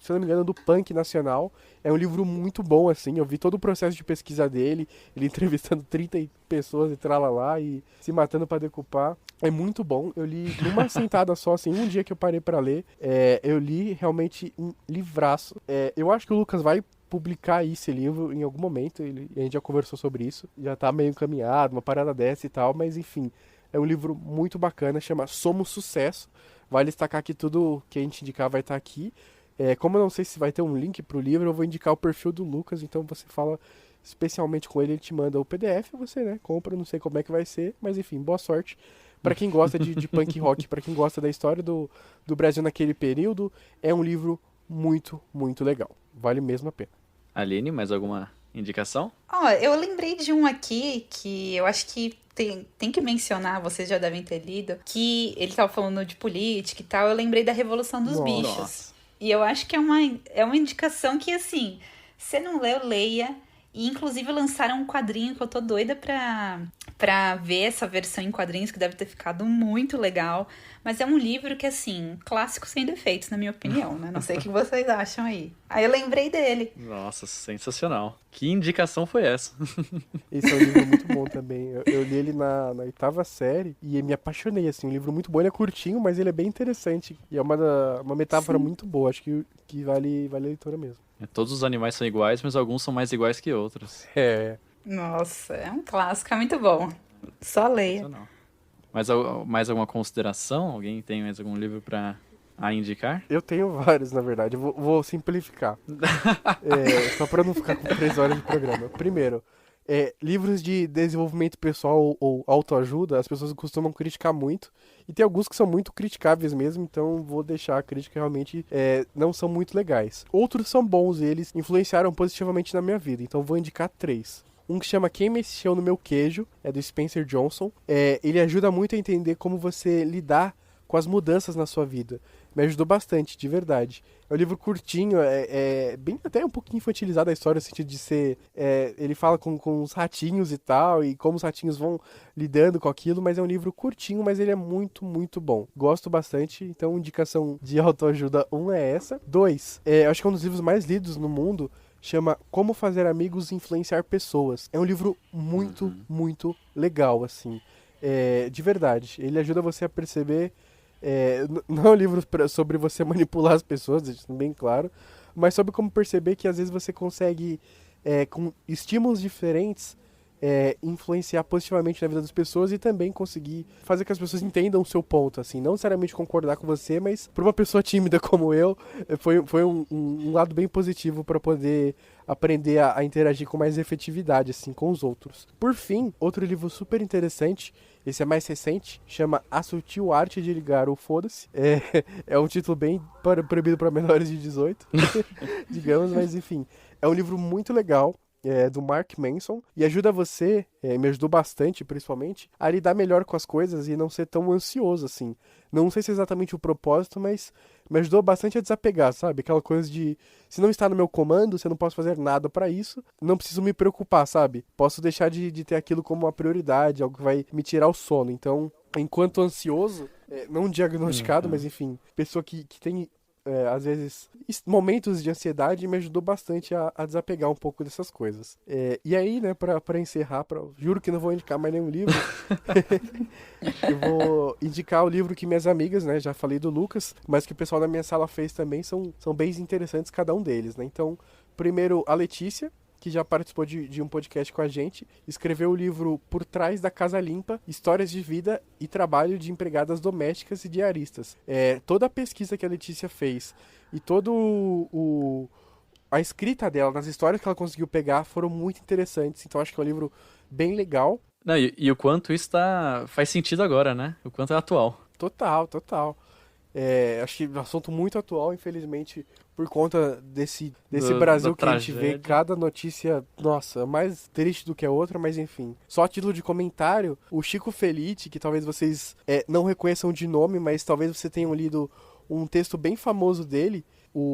se não me engano, do punk nacional. É um livro muito bom, assim. Eu vi todo o processo de pesquisa dele, ele entrevistando 30 pessoas e tralalá, e se matando pra decupar. É muito bom. Eu li numa sentada só, assim, um dia que eu parei pra ler. Eu li realmente um livraço. Eu acho que o Lucas vai publicar esse livro em algum momento. A gente já conversou sobre isso. Já tá meio encaminhado, uma parada dessa e tal, mas enfim. É um livro muito bacana, chama Somos Sucesso. Vale destacar que tudo que a gente indicar vai estar aqui. Como eu não sei se vai ter um link pro livro, eu vou indicar o perfil do Lucas, então você fala especialmente com ele te manda o PDF, você, né, compra, não sei como é que vai ser, mas enfim, boa sorte. Pra quem gosta de punk rock, pra quem gosta da história do Brasil naquele período, é um livro muito, muito legal. Vale mesmo a pena. Aline, mais alguma indicação? Eu lembrei de um aqui que eu acho que tem que mencionar, vocês já devem ter lido, que ele tava falando de política e tal, eu lembrei da Revolução dos Bichos. Nossa. E eu acho que é uma indicação que, assim, você não leu, leia. E, inclusive, lançaram um quadrinho que eu tô doida pra ver essa versão em quadrinhos, que deve ter ficado muito legal. Mas é um livro que, assim, clássico sem defeitos, na minha opinião, né? Não sei o que vocês acham aí. Aí eu lembrei dele. Nossa, sensacional. Que indicação foi essa? Esse é um livro muito bom também. Eu li ele na 8ª série e me apaixonei, assim. Um livro muito bom, ele é curtinho, mas ele é bem interessante. E é uma metáfora muito boa. Acho que vale a leitura mesmo. Todos os animais são iguais, mas alguns são mais iguais que outros. Nossa, é um clássico, é muito bom. Só leia. Mais alguma consideração? Alguém tem mais algum livro pra indicar? Eu tenho vários, na verdade. Eu vou simplificar. Só pra não ficar com 3 horas de programa. Primeiro, livros de desenvolvimento pessoal ou autoajuda, as pessoas costumam criticar muito. E tem alguns que são muito criticáveis mesmo, então vou deixar a crítica realmente não são muito legais. Outros são bons e eles influenciaram positivamente na minha vida, então vou indicar 3. Um que chama Quem Mexeu no Meu Queijo, é do Spencer Johnson. Ele ajuda muito a entender como você lidar com as mudanças na sua vida. me ajudou bastante, de verdade. É um livro curtinho, é bem até um pouquinho infantilizado a história, no sentido de ser... ele fala com os ratinhos e tal, e como os ratinhos vão lidando com aquilo, mas é um livro curtinho, mas ele é muito, muito bom. Gosto bastante, então indicação de autoajuda 1 é essa. 2, acho que é um dos livros mais lidos no mundo, chama Como Fazer Amigos e Influenciar Pessoas. É um livro muito, muito legal, assim. De verdade. Ele ajuda você a perceber... não é um livro sobre você manipular as pessoas, deixando bem claro, mas sobre como perceber que às vezes você consegue, com estímulos diferentes, influenciar positivamente na vida das pessoas e também conseguir fazer que as pessoas entendam o seu ponto, assim, não necessariamente concordar com você, mas para uma pessoa tímida como eu, foi um lado bem positivo para poder aprender a interagir com mais efetividade, assim, com os outros. Por fim, outro livro super interessante, esse é mais recente, chama A Sutil Arte de Ligar o Foda-se. É um título bem proibido para menores de 18, digamos, mas enfim, é um livro muito legal. Do Mark Manson, e ajuda você, me ajudou bastante, principalmente, a lidar melhor com as coisas e não ser tão ansioso, assim. Não sei se é exatamente o propósito, mas me ajudou bastante a desapegar, sabe? Aquela coisa de, se não está no meu comando, se eu não posso fazer nada pra isso, não preciso me preocupar, sabe? Posso deixar de ter aquilo como uma prioridade, algo que vai me tirar o sono. Então, enquanto ansioso, não diagnosticado, mas enfim, pessoa que tem... às vezes, momentos de ansiedade, me ajudou bastante a desapegar um pouco dessas coisas. E aí, né, pra encerrar, juro que não vou indicar mais nenhum livro, eu vou indicar o livro que minhas amigas, né, já falei do Lucas, mas que o pessoal da minha sala fez também, são bem interessantes cada um deles, né. Então, primeiro, a Letícia, que já participou de um podcast com a gente, escreveu o livro Por Trás da Casa Limpa, Histórias de Vida e Trabalho de Empregadas Domésticas e Diaristas. Toda a pesquisa que a Letícia fez e a escrita dela, nas histórias que ela conseguiu pegar, foram muito interessantes. Então acho que é um livro bem legal. Não, e o quanto isso faz sentido agora, né? O quanto é atual. Total, total. Acho que é um assunto muito atual, infelizmente, por conta desse Brasil que a gente vê, cada notícia, nossa, mais triste do que a outra, mas enfim. Só a título de comentário, o Chico Felitti, que talvez vocês não reconheçam de nome, mas talvez vocês tenham lido um texto bem famoso dele,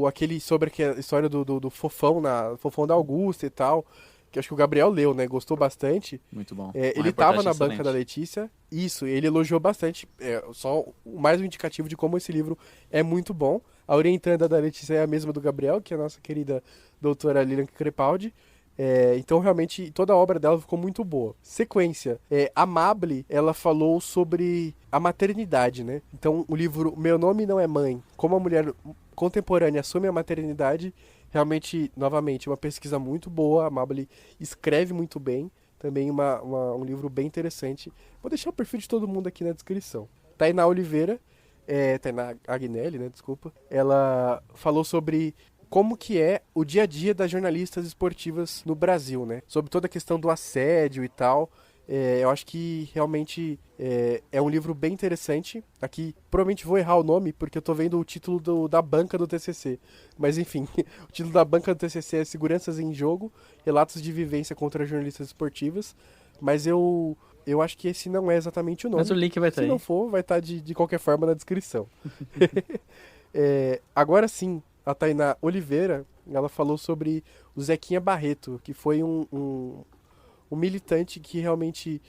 aquele sobre a história do Fofão, Fofão da Augusta e tal, que acho que o Gabriel leu, né? Gostou bastante. Muito bom. Ele tava na banca da Letícia. Isso, ele elogiou bastante. Só mais um indicativo de como esse livro é muito bom. A orientanda da Letícia é a mesma do Gabriel, que é a nossa querida doutora Lilian Crepaldi. Então, realmente, toda a obra dela ficou muito boa. Sequência. A Mable, ela falou sobre a maternidade, né? Então, o livro Meu Nome Não é Mãe, como a mulher contemporânea assume a maternidade, realmente, novamente, uma pesquisa muito boa. A Mable escreve muito bem. Também um livro bem interessante. Vou deixar o perfil de todo mundo aqui na descrição. Tainá Oliveira, Tainá Agnelli, né? Desculpa. Ela falou sobre como que é o dia a dia das jornalistas esportivas no Brasil, né? Sobre toda a questão do assédio e tal. Eu acho que realmente é um livro bem interessante. Aqui, provavelmente vou errar o nome, porque eu tô vendo o título da banca do TCC. Mas enfim, o título da banca do TCC é Seguranças em Jogo, Relatos de Vivência contra Jornalistas Esportivas. Mas eu acho que esse não é exatamente o nome. Mas o link vai estar aí. Se não for, vai estar de qualquer forma na descrição. Agora sim, a Tainá Oliveira, ela falou sobre o Zequinha Barreto, que foi um militante que realmente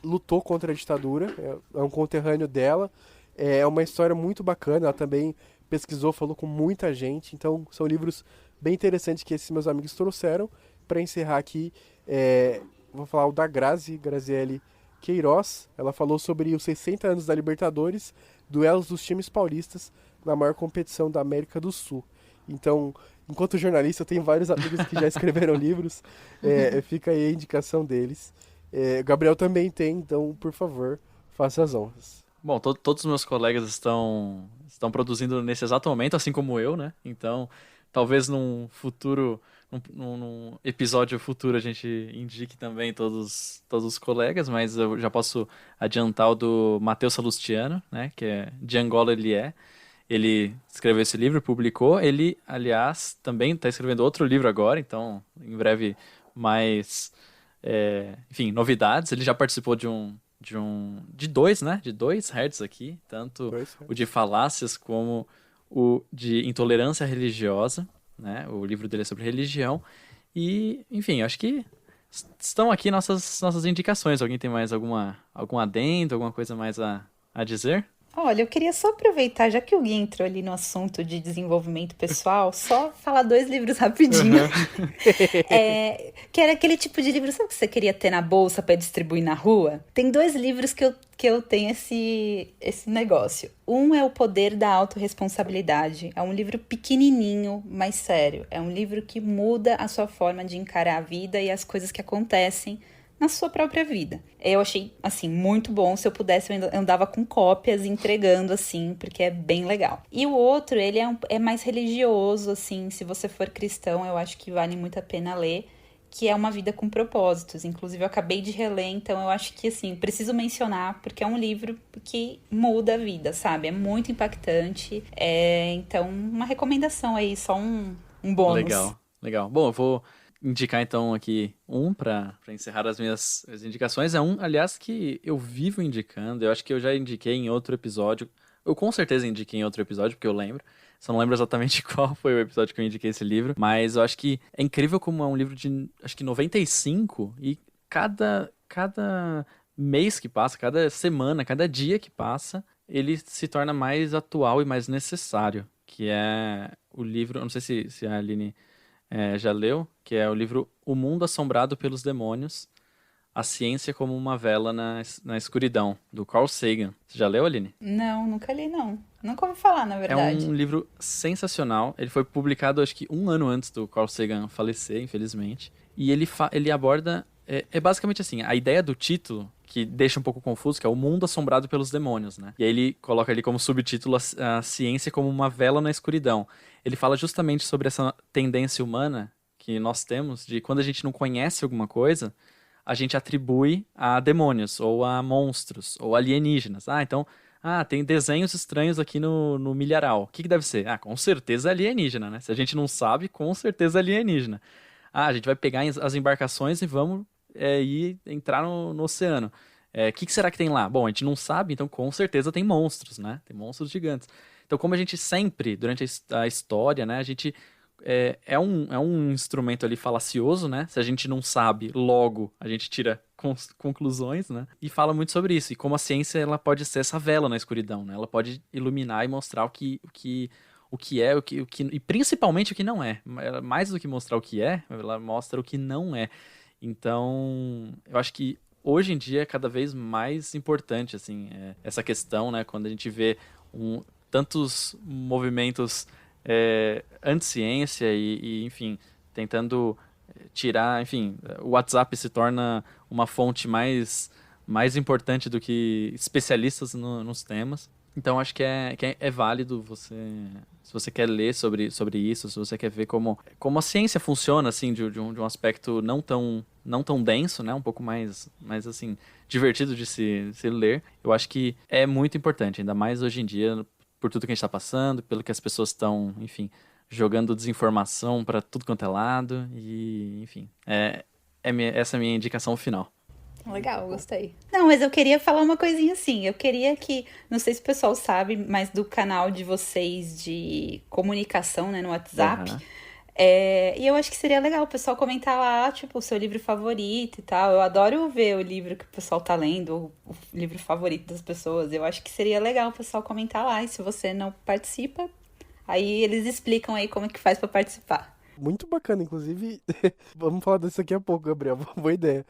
lutou contra a ditadura, é um conterrâneo dela, é uma história muito bacana, ela também pesquisou, falou com muita gente, então são livros bem interessantes que esses meus amigos trouxeram. Para encerrar aqui, vou falar o da Graziele Queiroz, ela falou sobre os 60 anos da Libertadores, duelos dos times paulistas na maior competição da América do Sul. Então, enquanto jornalista, eu tenho vários amigos que já escreveram livros. Fica aí a indicação deles. O Gabriel também tem, então, por favor, faça as honras. Bom, todos os meus colegas estão produzindo nesse exato momento, assim como eu, né? Então, talvez num futuro, num episódio futuro, a gente indique também todos os colegas, mas eu já posso adiantar o do Matheus Salustiano, né? Que é De Angola Ele É. Ele escreveu esse livro, publicou. Ele, aliás, também está escrevendo outro livro agora, então, em breve, mais, enfim, novidades. Ele já participou de um de dois, né? De dois herds aqui, tanto o de falácias como o de intolerância religiosa, né? O livro dele é sobre religião. E, enfim, acho que estão aqui nossas indicações. Alguém tem mais algum adendo, alguma coisa mais a dizer? Olha, eu queria só aproveitar, já que o Gui entrou ali no assunto de desenvolvimento pessoal, só falar 2 livros rapidinho. Que era aquele tipo de livro, sabe que você queria ter na bolsa para distribuir na rua? Tem 2 livros que eu tenho esse negócio. Um é O Poder da Autorresponsabilidade. É um livro pequenininho, mas sério. É um livro que muda a sua forma de encarar a vida e as coisas que acontecem na sua própria vida. Eu achei, assim, muito bom. Se eu pudesse, eu andava com cópias entregando, assim, porque é bem legal. E o outro, ele é mais religioso, assim, se você for cristão, eu acho que vale muito a pena ler, que é Uma Vida com Propósitos. Inclusive, eu acabei de reler, então eu acho que, assim, preciso mencionar, porque é um livro que muda a vida, sabe? É muito impactante. Então, uma recomendação aí, só um bônus. Legal. Bom, eu vou indicar então aqui para encerrar as minhas indicações. É um, aliás, que eu vivo indicando. Eu acho que eu já indiquei em outro episódio. Eu com certeza indiquei em outro episódio, porque eu lembro. Só não lembro exatamente qual foi o episódio que eu indiquei esse livro. Mas eu acho que é incrível como é um livro de, acho que 95. E cada mês que passa, cada semana, cada dia que passa, ele se torna mais atual e mais necessário. Que é o livro, eu não sei se a Aline já leu, que é o livro O Mundo Assombrado pelos Demônios, A Ciência como uma Vela na Escuridão, do Carl Sagan. Você já leu, Aline? Não, nunca li, não. Nunca ouvi falar, na verdade. É um livro sensacional. Ele foi publicado, acho que 1 ano antes do Carl Sagan falecer, infelizmente. E ele aborda... É basicamente assim, a ideia do título, que deixa um pouco confuso, que é O Mundo Assombrado pelos Demônios, né? E aí ele coloca ali como subtítulo a ciência como uma vela na escuridão. Ele fala justamente sobre essa tendência humana que nós temos de quando a gente não conhece alguma coisa, a gente atribui a demônios, ou a monstros, ou alienígenas. Então, tem desenhos estranhos aqui no milharal. O que deve ser? Com certeza é alienígena, né? Se a gente não sabe, com certeza é alienígena. A gente vai pegar as embarcações e vamos ir entrar no oceano. O que será que tem lá? Bom, a gente não sabe, então com certeza tem monstros, né? Tem monstros gigantes. Então, como a gente sempre, durante a história, né, a gente é um instrumento ali falacioso, né? Se a gente não sabe, logo a gente tira conclusões, né? E fala muito sobre isso. E como a ciência ela pode ser essa vela na escuridão, né? Ela pode iluminar e mostrar o que é, e principalmente o que não é. Mais do que mostrar o que é, ela mostra o que não é. Então, eu acho que hoje em dia é cada vez mais importante, assim, essa questão, né? Quando a gente vê tantos movimentos anti-ciência e, enfim, tentando tirar, enfim, o WhatsApp se torna uma fonte mais importante do que especialistas nos temas. Então, acho que é válido se você quer ler sobre isso, se você quer ver como a ciência funciona, assim, de um aspecto não tão denso, né? Um pouco mais assim, divertido de se ler. Eu acho que é muito importante, ainda mais hoje em dia, por tudo que a gente está passando, pelo que as pessoas estão, enfim, jogando desinformação para tudo quanto é lado. E, enfim, essa é a minha indicação final. Legal, gostei. Não, mas eu queria falar uma coisinha assim. Eu queria que, não sei se o pessoal sabe, mas do canal de vocês de comunicação, né, no WhatsApp. Uhum. E eu acho que seria legal o pessoal comentar lá, tipo, o seu livro favorito e tal. Eu adoro ver o livro que o pessoal tá lendo, o livro favorito das pessoas. Eu acho que seria legal o pessoal comentar lá. E se você não participa, aí eles explicam aí como é que faz pra participar. Muito bacana, inclusive. Vamos falar disso daqui a pouco, Gabriel. Boa ideia.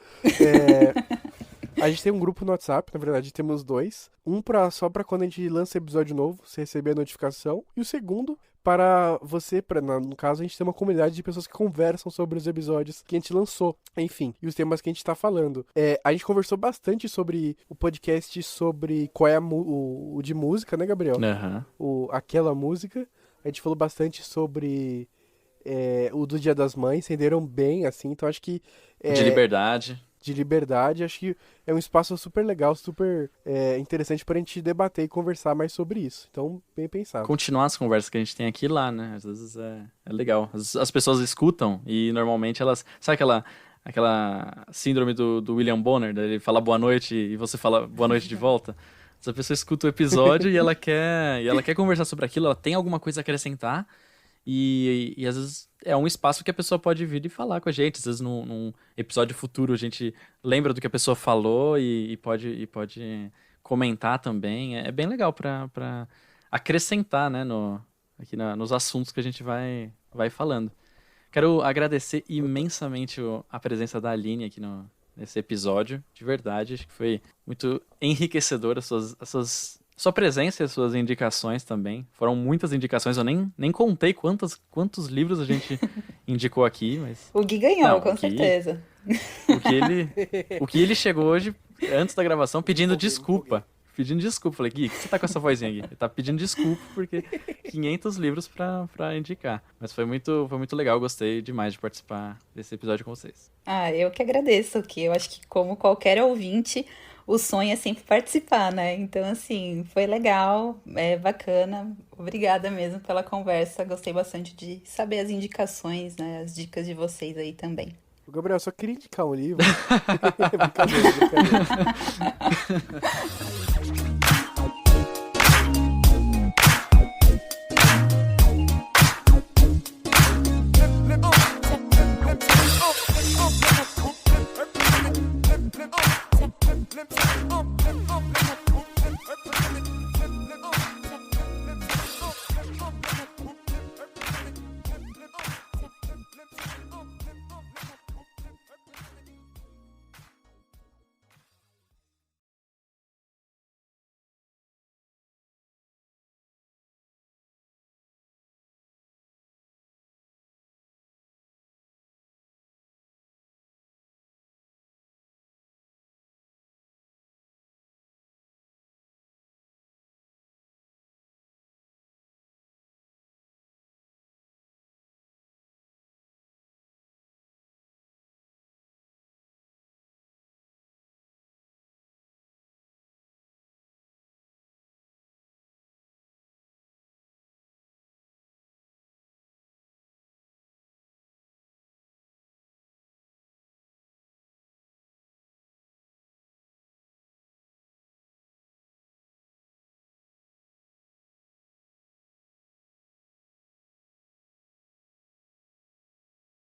A gente tem um grupo no WhatsApp, na verdade temos 2. Um só para quando a gente lança episódio novo, você receber a notificação. E o segundo para você, no caso, a gente tem uma comunidade de pessoas que conversam sobre os episódios que a gente lançou, enfim, e os temas que a gente tá falando. A gente conversou bastante sobre o podcast sobre qual é o de música, né, Gabriel? Uhum. Aquela música. A gente falou bastante sobre o do Dia das Mães, renderam bem, assim, então acho que... De liberdade, acho que é um espaço super legal, super interessante pra gente debater e conversar mais sobre isso. Então, bem pensado. Continuar as conversas que a gente tem aqui lá, né? Às vezes é legal. As pessoas escutam e normalmente elas... Sabe aquela síndrome do William Bonner, ele fala boa noite e você fala boa noite de volta. Essa pessoa escuta o episódio e ela quer conversar sobre aquilo, ela tem alguma coisa a acrescentar e às vezes é um espaço que a pessoa pode vir e falar com a gente. Às vezes num episódio futuro a gente lembra do que a pessoa falou e pode comentar também. É bem legal para acrescentar, né, aqui nos assuntos que a gente vai falando. Quero agradecer imensamente a presença da Aline aqui nesse episódio, de verdade. Acho que foi muito enriquecedor sua presença e as suas indicações também. Foram muitas indicações, eu nem contei quantos livros a gente indicou aqui, mas... O Gui ganhou, Não, com certeza. O que ele chegou hoje, antes da gravação, pedindo desculpa. Falei, Gui, que você tá com essa vozinha aqui? Ele tá pedindo desculpa porque 500 livros pra indicar. Mas foi muito legal, gostei demais de participar desse episódio com vocês. Eu que agradeço, que eu acho que como qualquer ouvinte, o sonho é sempre participar, né? Então, assim, foi legal, bacana. Obrigada mesmo pela conversa. Gostei bastante de saber as indicações, né? As dicas de vocês aí também. O Gabriel, só queria indicar um livro. Brincadeira.